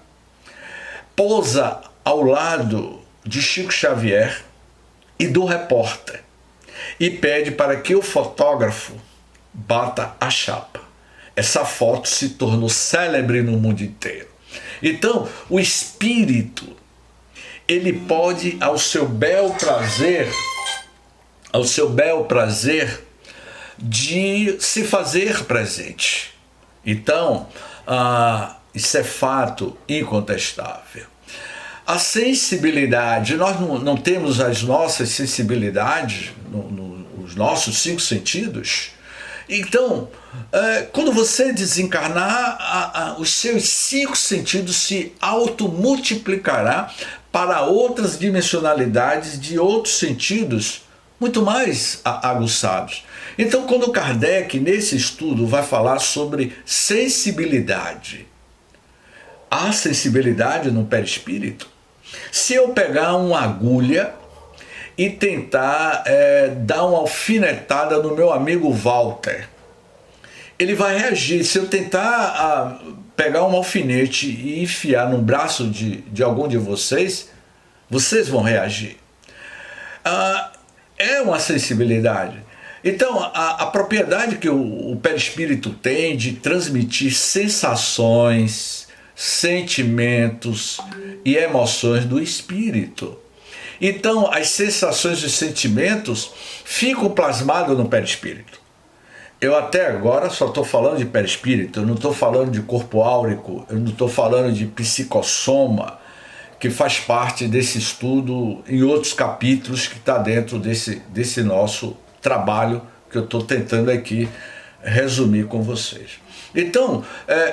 pousa ao lado de Chico Xavier e do repórter e pede para que o fotógrafo bata a chapa. Essa foto se tornou célebre no mundo inteiro. Então, o espírito, ele pode, ao seu bel prazer de se fazer presente. Então, isso é fato incontestável. A sensibilidade, nós não temos as nossas sensibilidades, os nossos 5 sentidos. Então, quando você desencarnar, os seus 5 sentidos se automultiplicará para outras dimensionalidades de outros sentidos muito mais aguçados. Então, quando Kardec, nesse estudo, vai falar sobre sensibilidade, há sensibilidade no perispírito? Se eu pegar uma agulha e tentar dar uma alfinetada no meu amigo Walter, ele vai reagir. Se eu tentar pegar um alfinete e enfiar no braço de algum de vocês, vocês vão reagir. É uma sensibilidade. Então, a propriedade que o perispírito tem de transmitir sensações, sentimentos e emoções do espírito. Então, as sensações e sentimentos ficam plasmados no perispírito. Eu até agora só estou falando de perispírito, eu não estou falando de corpo áurico, eu não estou falando de psicossoma, que faz parte desse estudo em outros capítulos que está dentro desse nosso trabalho que eu estou tentando aqui resumir com vocês. Então,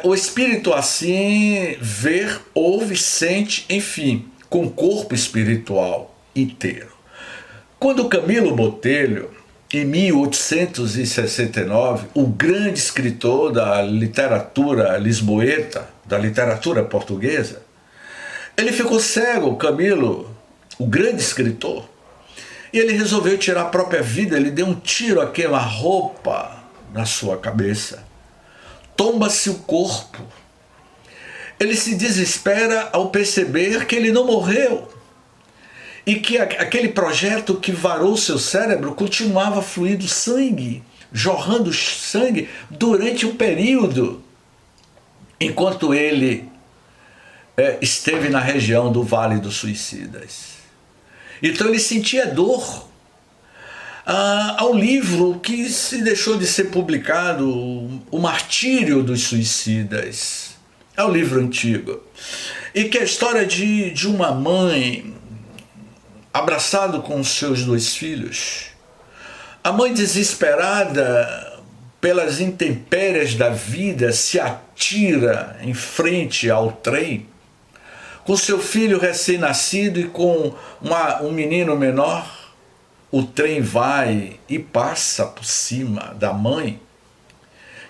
o espírito assim vê, ouve, sente, enfim, com o corpo espiritual inteiro. Quando Camilo Botelho, em 1869, o grande escritor da literatura lisboeta, da literatura portuguesa, ele ficou cego, Camilo, o grande escritor, e ele resolveu tirar a própria vida. Ele deu um tiro a queima-roupa na sua cabeça. Tomba-se o corpo. Ele se desespera ao perceber que ele não morreu e que aquele projeto que varou seu cérebro continuava fluindo sangue, jorrando sangue durante um período, enquanto ele esteve na região do Vale dos Suicidas. Então ele sentia dor. Há um livro que se deixou de ser publicado, O Martírio dos Suicidas. É um livro antigo. E que é a história de uma mãe abraçado com os seus 2 filhos. A mãe, desesperada pelas intempéries da vida, se atira em frente ao trem, com seu filho recém-nascido e com um menino menor. O trem vai e passa por cima da mãe,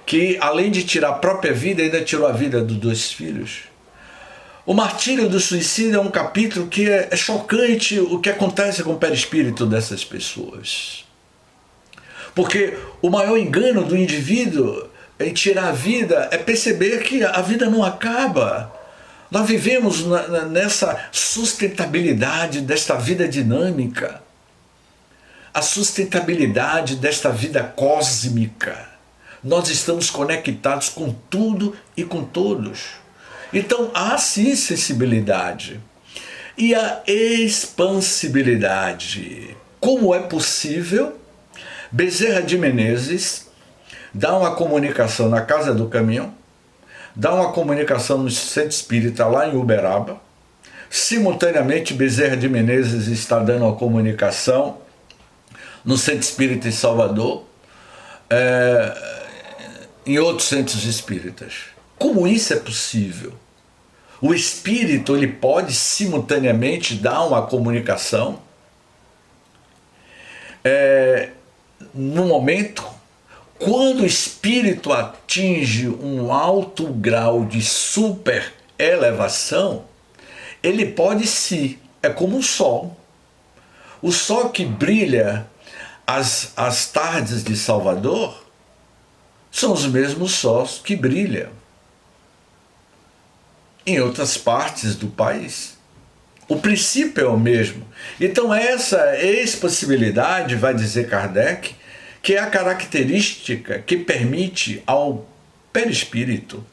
que além de tirar a própria vida, ainda tirou a vida dos 2 filhos. O Martírio do Suicídio é um capítulo que é chocante o que acontece com o perispírito dessas pessoas. Porque o maior engano do indivíduo em tirar a vida é perceber que a vida não acaba. Nós vivemos nessa sustentabilidade desta vida dinâmica, a sustentabilidade desta vida cósmica. Nós estamos conectados com tudo e com todos. Então há sim sensibilidade. E a expansibilidade. Como é possível Bezerra de Menezes dá uma comunicação na Casa do Caminho, dá uma comunicação no Centro Espírita lá em Uberaba, simultaneamente Bezerra de Menezes está dando uma comunicação no Centro Espírita em Salvador, em outros centros espíritas. Como isso é possível? O espírito ele pode simultaneamente dar uma comunicação no momento, quando o espírito atinge um alto grau de super elevação, ele pode sim, é como o sol. O sol que brilha às tardes de Salvador são os mesmos sóis que brilham em outras partes do país. O princípio é o mesmo. Então essa expansibilidade, vai dizer Kardec, que é a característica que permite ao perispírito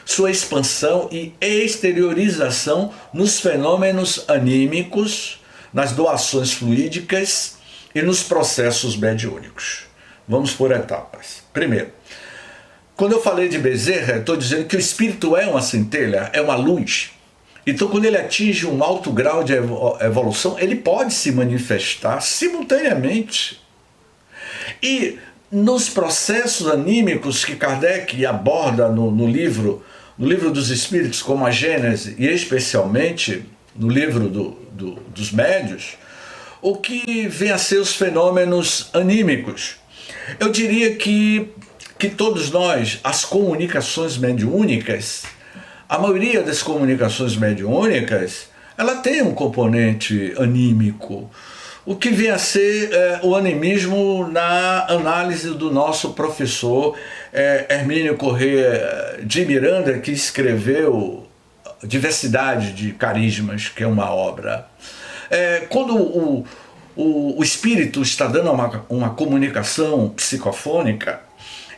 sua expansão e exteriorização nos fenômenos anímicos, nas doações fluídicas e nos processos mediúnicos. Vamos por etapas. Primeiro, quando eu falei de Bezerra, eu estou dizendo que o espírito é uma centelha, é uma luz. Então, quando ele atinge um alto grau de evolução, ele pode se manifestar simultaneamente. E nos processos anímicos que Kardec aborda no livro dos Espíritos, como a Gênese, e especialmente no livro dos Médios, o que vem a ser os fenômenos anímicos. Eu diria que todos nós, as comunicações mediúnicas, a maioria das comunicações mediúnicas, ela tem um componente anímico, o que vem a ser o animismo na análise do nosso professor Hermínio Corrêa de Miranda, que escreveu Diversidade de Carismas, que é uma obra. Quando o espírito está dando uma comunicação psicofônica,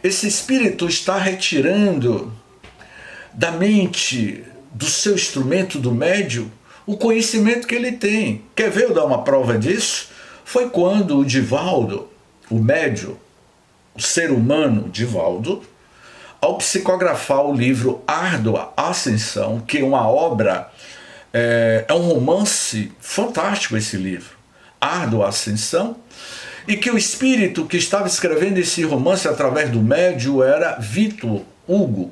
esse espírito está retirando da mente, do seu instrumento, do médium, o conhecimento que ele tem. Quer ver eu dar uma prova disso? Foi quando o Divaldo, o médium, o ser humano Divaldo, ao psicografar o livro Árdua Ascensão, que é uma obra, é um romance fantástico esse livro, Árdua Ascensão, e que o espírito que estava escrevendo esse romance através do médium era Victor Hugo,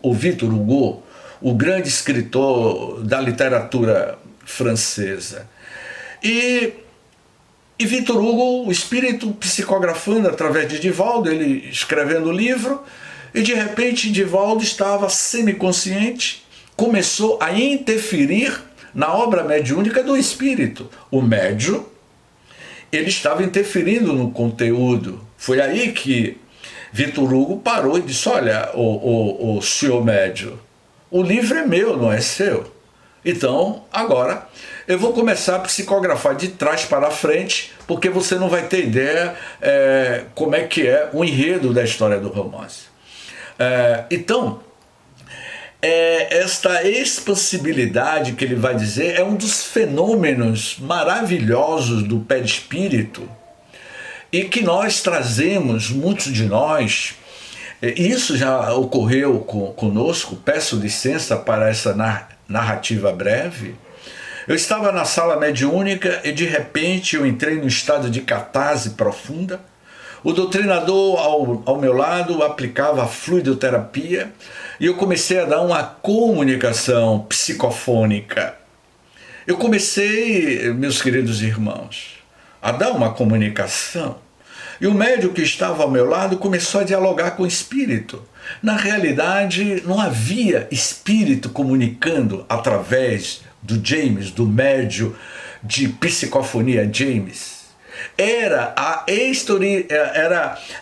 o grande escritor da literatura francesa. E Victor Hugo, o espírito psicografando através de Divaldo, ele escrevendo o livro, e de repente Divaldo estava semiconsciente, começou a interferir na obra mediúnica do espírito. O médium, ele estava interferindo no conteúdo. Foi aí que Victor Hugo parou e disse: olha, o senhor médium, o livro é meu, não é seu. Então, agora, eu vou começar a psicografar de trás para frente, porque você não vai ter ideia como é que é o enredo da história do romance. Então, esta expansibilidade que ele vai dizer é um dos fenômenos maravilhosos do perispírito e que nós trazemos, muitos de nós. Isso já ocorreu conosco, peço licença para essa narrativa breve. Eu estava na sala mediúnica e de repente eu entrei no estado de catarse profunda. O doutrinador ao meu lado aplicava a fluidoterapia e eu comecei a dar uma comunicação psicofônica. Eu comecei, meus queridos irmãos, a dar uma comunicação. E o médium que estava ao meu lado começou a dialogar com o espírito. Na realidade, não havia espírito comunicando através do James, do médium de psicofonia James. Era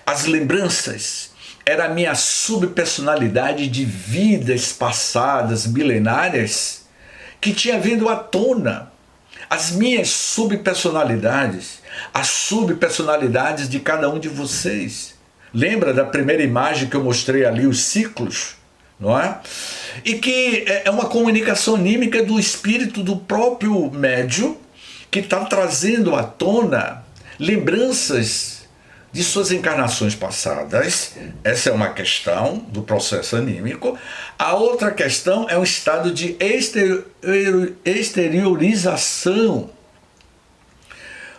as lembranças, era a minha subpersonalidade de vidas passadas, milenárias, que tinha vindo à tona. As minhas subpersonalidades, as subpersonalidades de cada um de vocês. Lembra da primeira imagem que eu mostrei ali, os ciclos, não é? E que é uma comunicação anímica do espírito do próprio médium, que está trazendo à tona lembranças de suas encarnações passadas. Essa é uma questão do processo anímico. A outra questão é um estado de exteriorização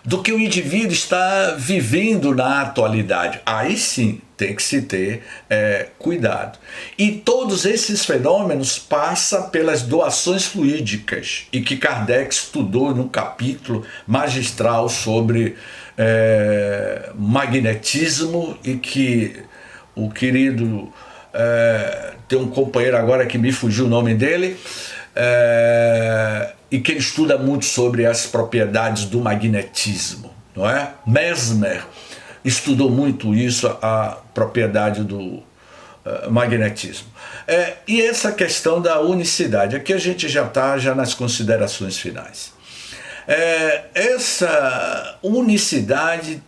do que o indivíduo está vivendo na atualidade. Aí sim tem que se ter cuidado. E todos esses fenômenos passam pelas doações fluídicas, e que Kardec estudou num capítulo magistral sobre magnetismo, e que o querido, tem um companheiro agora que me fugiu o nome dele, e que ele estuda muito sobre as propriedades do magnetismo, não é? Mesmer estudou muito isso, a propriedade do magnetismo. E essa questão da unicidade, aqui a gente já está nas considerações finais. Essa unicidade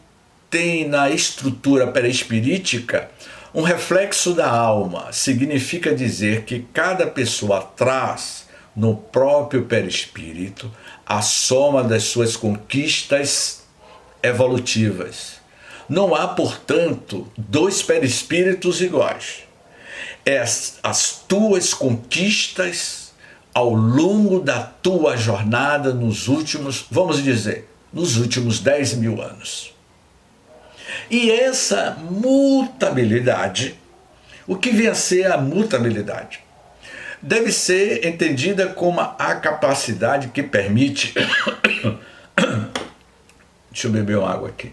tem na estrutura perispirítica um reflexo da alma. Significa dizer que cada pessoa traz no próprio perispírito a soma das suas conquistas evolutivas. Não há, portanto, dois perispíritos iguais. As tuas conquistas ao longo da tua jornada nos últimos, vamos dizer, nos últimos 10 mil anos. E essa mutabilidade, o que vem a ser a mutabilidade? Deve ser entendida como a capacidade que permite... Deixa eu beber uma água aqui.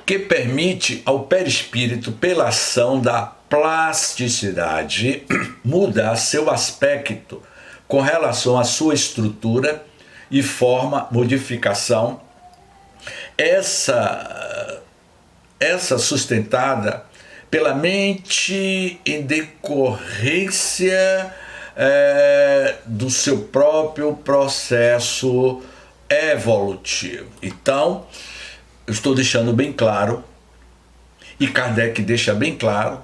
Que permite ao perispírito, pela ação da plasticidade, mudar seu aspecto com relação à sua estrutura e forma, modificação. Essa sustentada pela mente em decorrência do seu próprio processo evolutivo. Então, eu estou deixando bem claro, e Kardec deixa bem claro,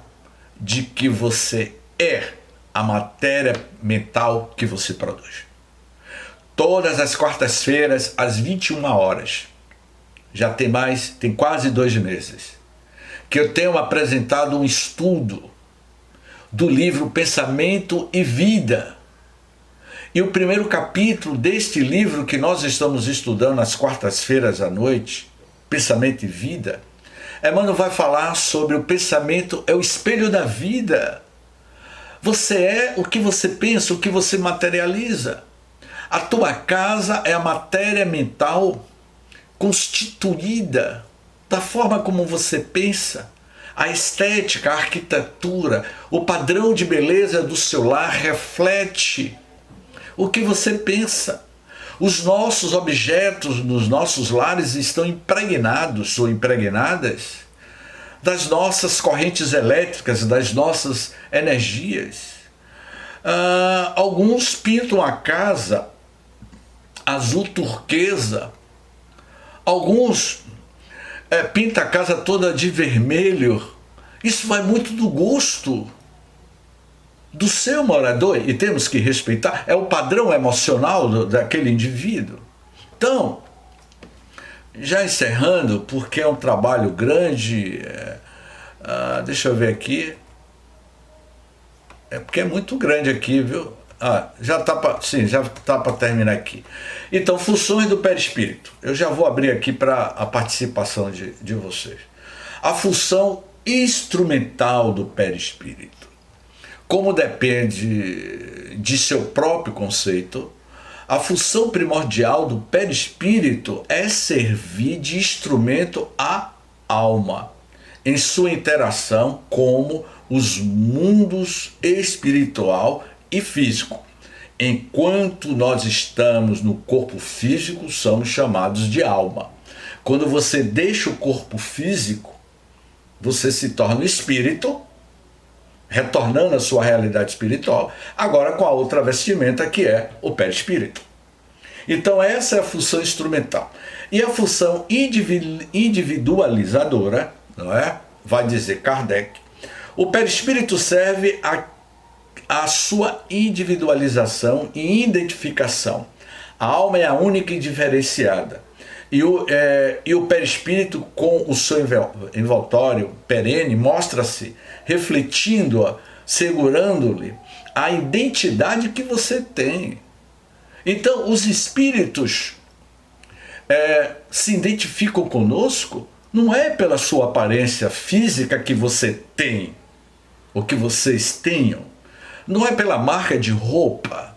de que você é a matéria mental que você produz. Todas as quartas-feiras, às 21 horas, já tem quase 2 meses, que eu tenho apresentado um estudo do livro Pensamento e Vida. E o primeiro capítulo deste livro que nós estamos estudando nas quartas-feiras à noite, Pensamento e Vida, Emmanuel vai falar sobre o pensamento é o espelho da vida. Você é o que você pensa, o que você materializa. A tua casa é a matéria mental constituída da forma como você pensa. A estética, a arquitetura, o padrão de beleza do seu lar reflete o que você pensa. Os nossos objetos nos nossos lares estão impregnados ou impregnadas das nossas correntes elétricas, das nossas energias. Alguns pintam a casa azul turquesa, alguns pintam a casa toda de vermelho. Isso vai muito do gosto do seu morador, e temos que respeitar, é o padrão emocional daquele indivíduo. Então, já encerrando, porque é um trabalho grande, deixa eu ver aqui, porque é muito grande aqui, viu? Já está para terminar aqui. Então, funções do perispírito. Eu já vou abrir aqui para a participação de vocês. A função instrumental do perispírito. Como depende de seu próprio conceito, a função primordial do perispírito é servir de instrumento à alma, em sua interação com os mundos espiritual e físico, enquanto nós estamos no corpo físico, somos chamados de alma. Quando você deixa o corpo físico, você se torna espírito, retornando à sua realidade espiritual, agora com a outra vestimenta que é o perispírito. Então essa é a função instrumental. E a função individualizadora, não é? Vai dizer Kardec, o perispírito serve a sua individualização e identificação. A alma é a única e diferenciada. E o perispírito, com o seu envoltório perene, mostra-se refletindo-a, segurando-lhe a identidade que você tem. Então, os espíritos se identificam conosco não é pela sua aparência física que você tem, ou que vocês tenham, não é pela marca de roupa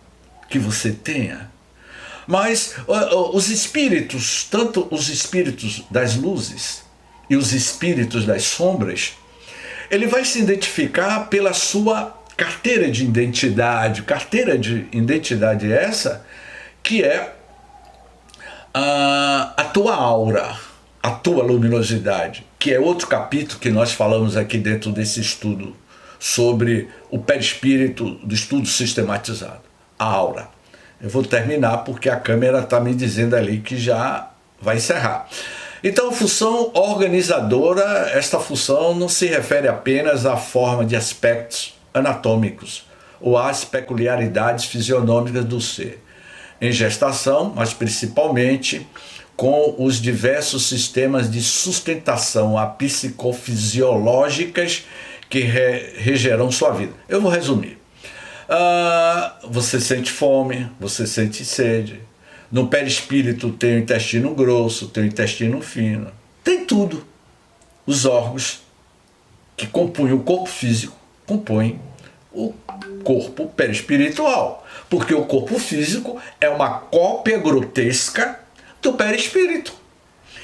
que você tenha, mas os espíritos, tanto os espíritos das luzes e os espíritos das sombras, ele vai se identificar pela sua carteira de identidade essa que é a tua aura, a tua luminosidade, que é outro capítulo que nós falamos aqui dentro desse estudo sobre o perispírito do estudo sistematizado, a aura. Eu vou terminar porque a câmera está me dizendo ali que já vai encerrar. Então, a função organizadora, esta função não se refere apenas à forma de aspectos anatômicos ou às peculiaridades fisionômicas do ser em gestação, mas principalmente com os diversos sistemas de sustentação psicofisiológicas que regerão sua vida. Eu vou resumir. Você sente fome, você sente sede. No perispírito tem o intestino grosso, tem o intestino fino. Tem tudo. Os órgãos que compõem o corpo físico compõem o corpo perispiritual. Porque o corpo físico é uma cópia grotesca do perispírito.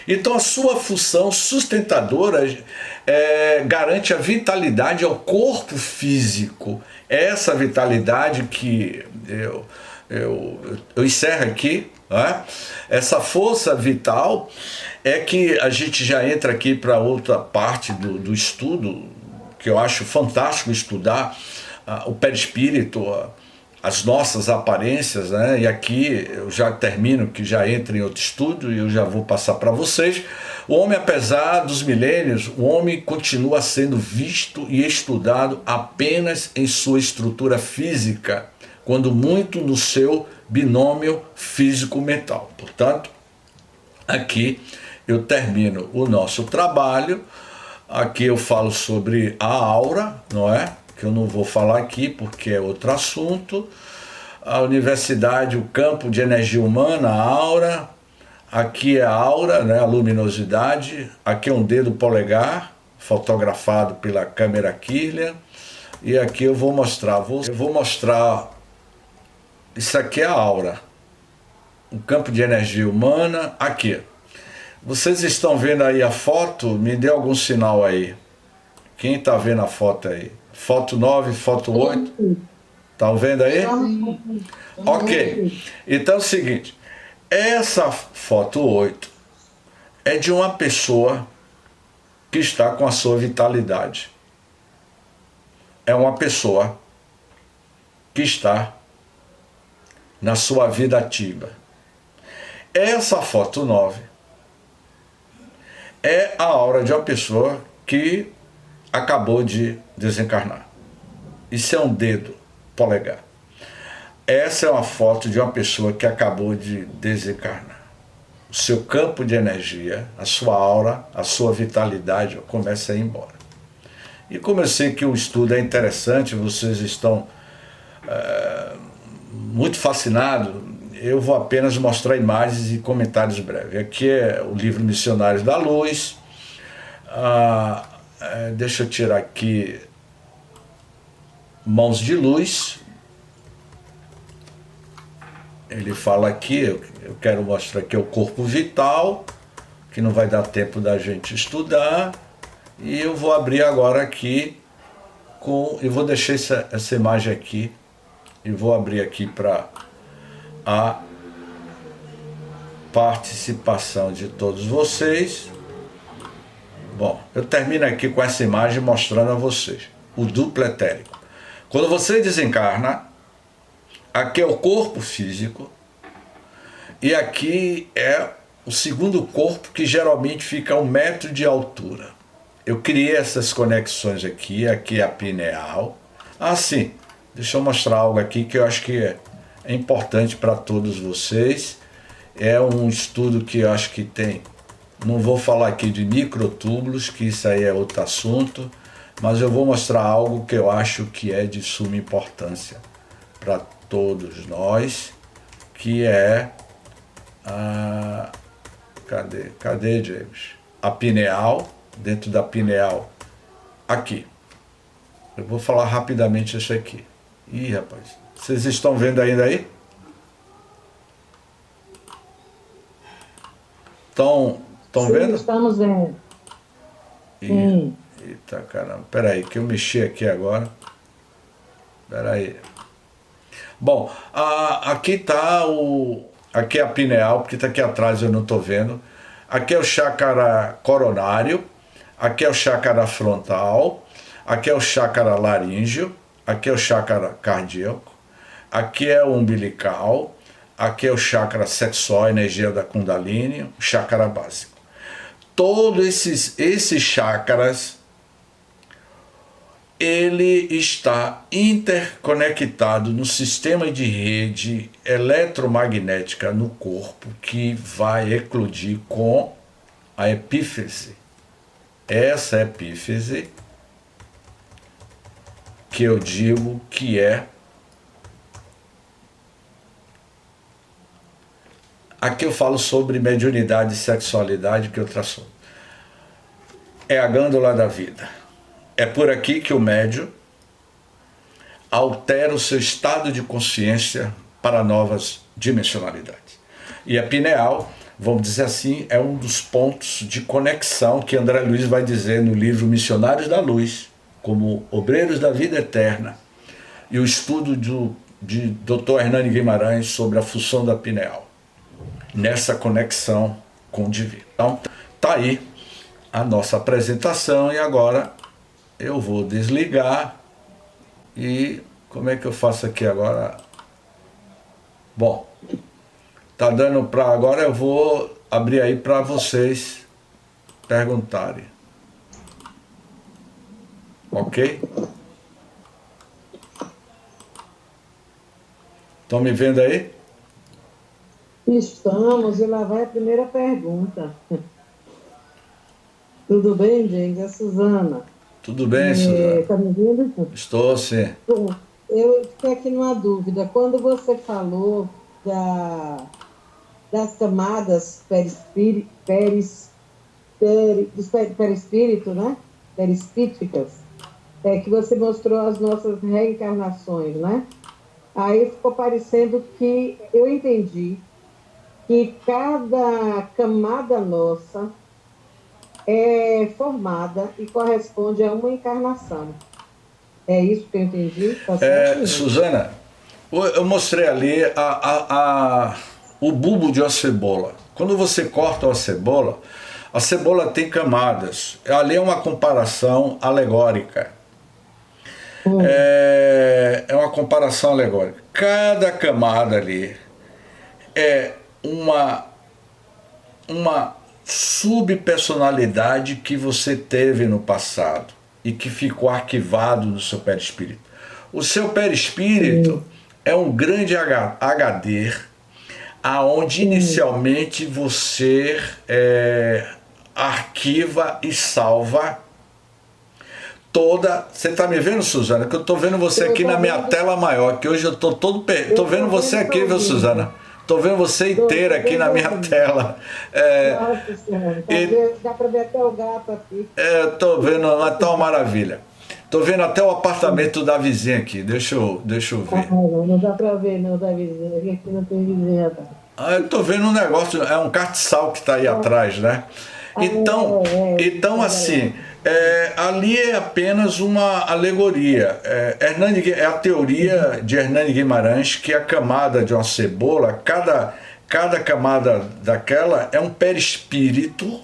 Então a sua função sustentadora garante a vitalidade ao corpo físico. Essa vitalidade que eu encerro aqui, né? Essa força vital é que a gente já entra aqui para outra parte do estudo, que eu acho fantástico estudar o perispírito, as nossas aparências, né? E aqui eu já termino, que já entra em outro estudo e eu já vou passar para vocês. O homem, apesar dos milênios, o homem continua sendo visto e estudado apenas em sua estrutura física, quando muito no seu binômio físico-mental. Portanto, aqui eu termino o nosso trabalho. Aqui eu falo sobre a aura, não é? Que eu não vou falar aqui porque é outro assunto. A universidade, o campo de energia humana, a aura. Aqui é a aura, né, a luminosidade. Aqui é um dedo polegar, fotografado pela câmera Kirlian. E aqui eu vou mostrar. Isso aqui é a aura. O campo de energia humana. Aqui. Vocês estão vendo aí a foto? Me dê algum sinal aí. Quem está vendo a foto aí? Foto 9, foto 8. Estão vendo aí? Ok. Então é o seguinte. Essa foto 8 é de uma pessoa que está com a sua vitalidade. É uma pessoa que está na sua vida ativa. Essa foto 9 é a aura de uma pessoa que acabou de desencarnar. Isso é um dedo polegar. Essa é uma foto de uma pessoa que acabou de desencarnar. O seu campo de energia, a sua aura, a sua vitalidade começa a ir embora. E como eu sei que o estudo é interessante, vocês estão muito fascinados, eu vou apenas mostrar imagens e comentários breves. Aqui é o livro Missionários da Luz. Deixa eu tirar aqui Mãos de Luz. Ele fala aqui, eu quero mostrar aqui o corpo vital, que não vai dar tempo da gente estudar. E eu vou abrir agora aqui, eu vou deixar essa imagem aqui e vou abrir aqui para a participação de todos vocês. Bom, eu termino aqui com essa imagem mostrando a vocês o duplo etérico. Quando você desencarna, aqui é o corpo físico e aqui é o segundo corpo, que geralmente fica a 1 metro de altura. Eu criei essas conexões aqui é a pineal. Ah, sim, deixa eu mostrar algo aqui que eu acho que é importante para todos vocês. É um estudo que eu acho que tem, não vou falar aqui de microtúbulos, que isso aí é outro assunto, mas eu vou mostrar algo que eu acho que é de suma importância para todos nós, que é a... Cadê, James? A pineal, dentro da pineal, aqui. Eu vou falar rapidamente isso aqui. Ih, rapaz, vocês estão vendo ainda aí? Estão Sim, vendo? estamos vendo. Sim. Eita caramba, peraí, que eu mexi aqui agora. Peraí. Bom, aqui tá aqui é a pineal, porque tá aqui atrás eu não estou vendo. Aqui é o chácara coronário, aqui é o chácara frontal, aqui é o chácara laríngeo, aqui é o chácara cardíaco, aqui é o umbilical, aqui é o chácara sexual, energia da Kundalini, o chácara básico. Todos esses chácaras, ele está interconectado no sistema de rede eletromagnética no corpo, que vai eclodir com a epífise. Essa epífise que eu digo que é... Aqui eu falo sobre mediunidade e sexualidade, que eu traço. É a glândula da vida. É por aqui que o médium altera o seu estado de consciência para novas dimensionalidades. E a pineal, vamos dizer assim, é um dos pontos de conexão que André Luiz vai dizer no livro Missionários da Luz, como obreiros da vida eterna, e o estudo de Dr. Hernani Guimarães sobre a função da pineal, nessa conexão com o divino. Então, tá aí a nossa apresentação, e agora eu vou desligar. E como é que eu faço aqui agora? Bom, tá dando para agora, eu vou abrir aí para vocês perguntarem. Ok? Estão me vendo aí? Estamos, e lá vai a primeira pergunta. Tudo bem, James? É Suzana. Tudo bem, Suzana? Está me ouvindo? Estou, sim. Bom, eu fiquei aqui numa dúvida. Quando você falou das camadas perispírito, né? Perispíticas, que você mostrou as nossas reencarnações, né? Aí ficou parecendo que eu entendi que cada camada nossa é formada e corresponde a uma encarnação. É isso que eu entendi? Tá certo? Suzana, eu mostrei ali o bulbo de uma cebola. Quando você corta a cebola tem camadas. Ali é uma comparação alegórica. É uma comparação alegórica. Cada camada ali é uma subpersonalidade que você teve no passado e que ficou arquivado no seu perispírito. O seu perispírito é um grande HD, aonde inicialmente você arquiva e salva toda... Você está me vendo, Suzana? Que eu estou vendo você aqui na minha tela maior, que hoje eu estou todo... Estou vendo você aqui, viu, Suzana? Estou vendo você inteira aqui na minha tela. Nossa Senhora, dá para ver até o gato aqui. Estou vendo, está uma maravilha. Estou vendo até o apartamento da vizinha aqui. Deixa eu ver. Não dá para ver, não, da vizinha. Aqui não tem vizinha. Eu estou vendo um negócio, é um castiçal que está aí atrás, né? Então assim, Ali é apenas uma alegoria. É a teoria de Hernani Guimarães que a camada de uma cebola, cada camada daquela é um perispírito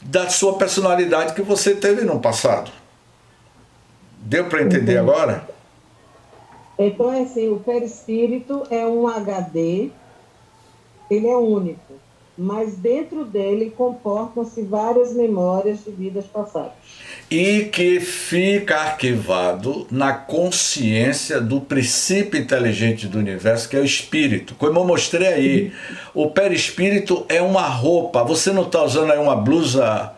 da sua personalidade que você teve no passado. Deu para entender agora? Então, é assim, o perispírito é um HD, ele é único, mas dentro dele comportam-se várias memórias de vidas passadas. E que fica arquivado na consciência do princípio inteligente do universo, que é o espírito. Como eu mostrei aí, o perispírito é uma roupa. Você não está usando aí uma blusa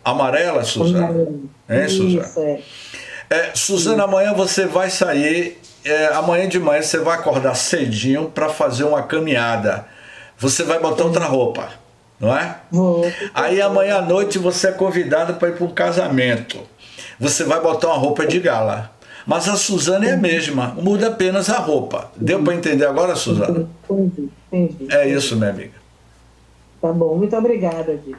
amarela, Suzana? Hein, Suzana? Isso, é. Suzana, amanhã você vai sair, amanhã de manhã você vai acordar cedinho para fazer uma caminhada. Você vai botar outra roupa, não é? Vou. Aí amanhã à noite você é convidado para ir para um casamento. Você vai botar uma roupa de gala. Mas a Suzana é a mesma, muda apenas a roupa. Deu para entender agora, Suzana? Entendi. É isso, minha amiga. Tá bom, muito obrigada, Diego.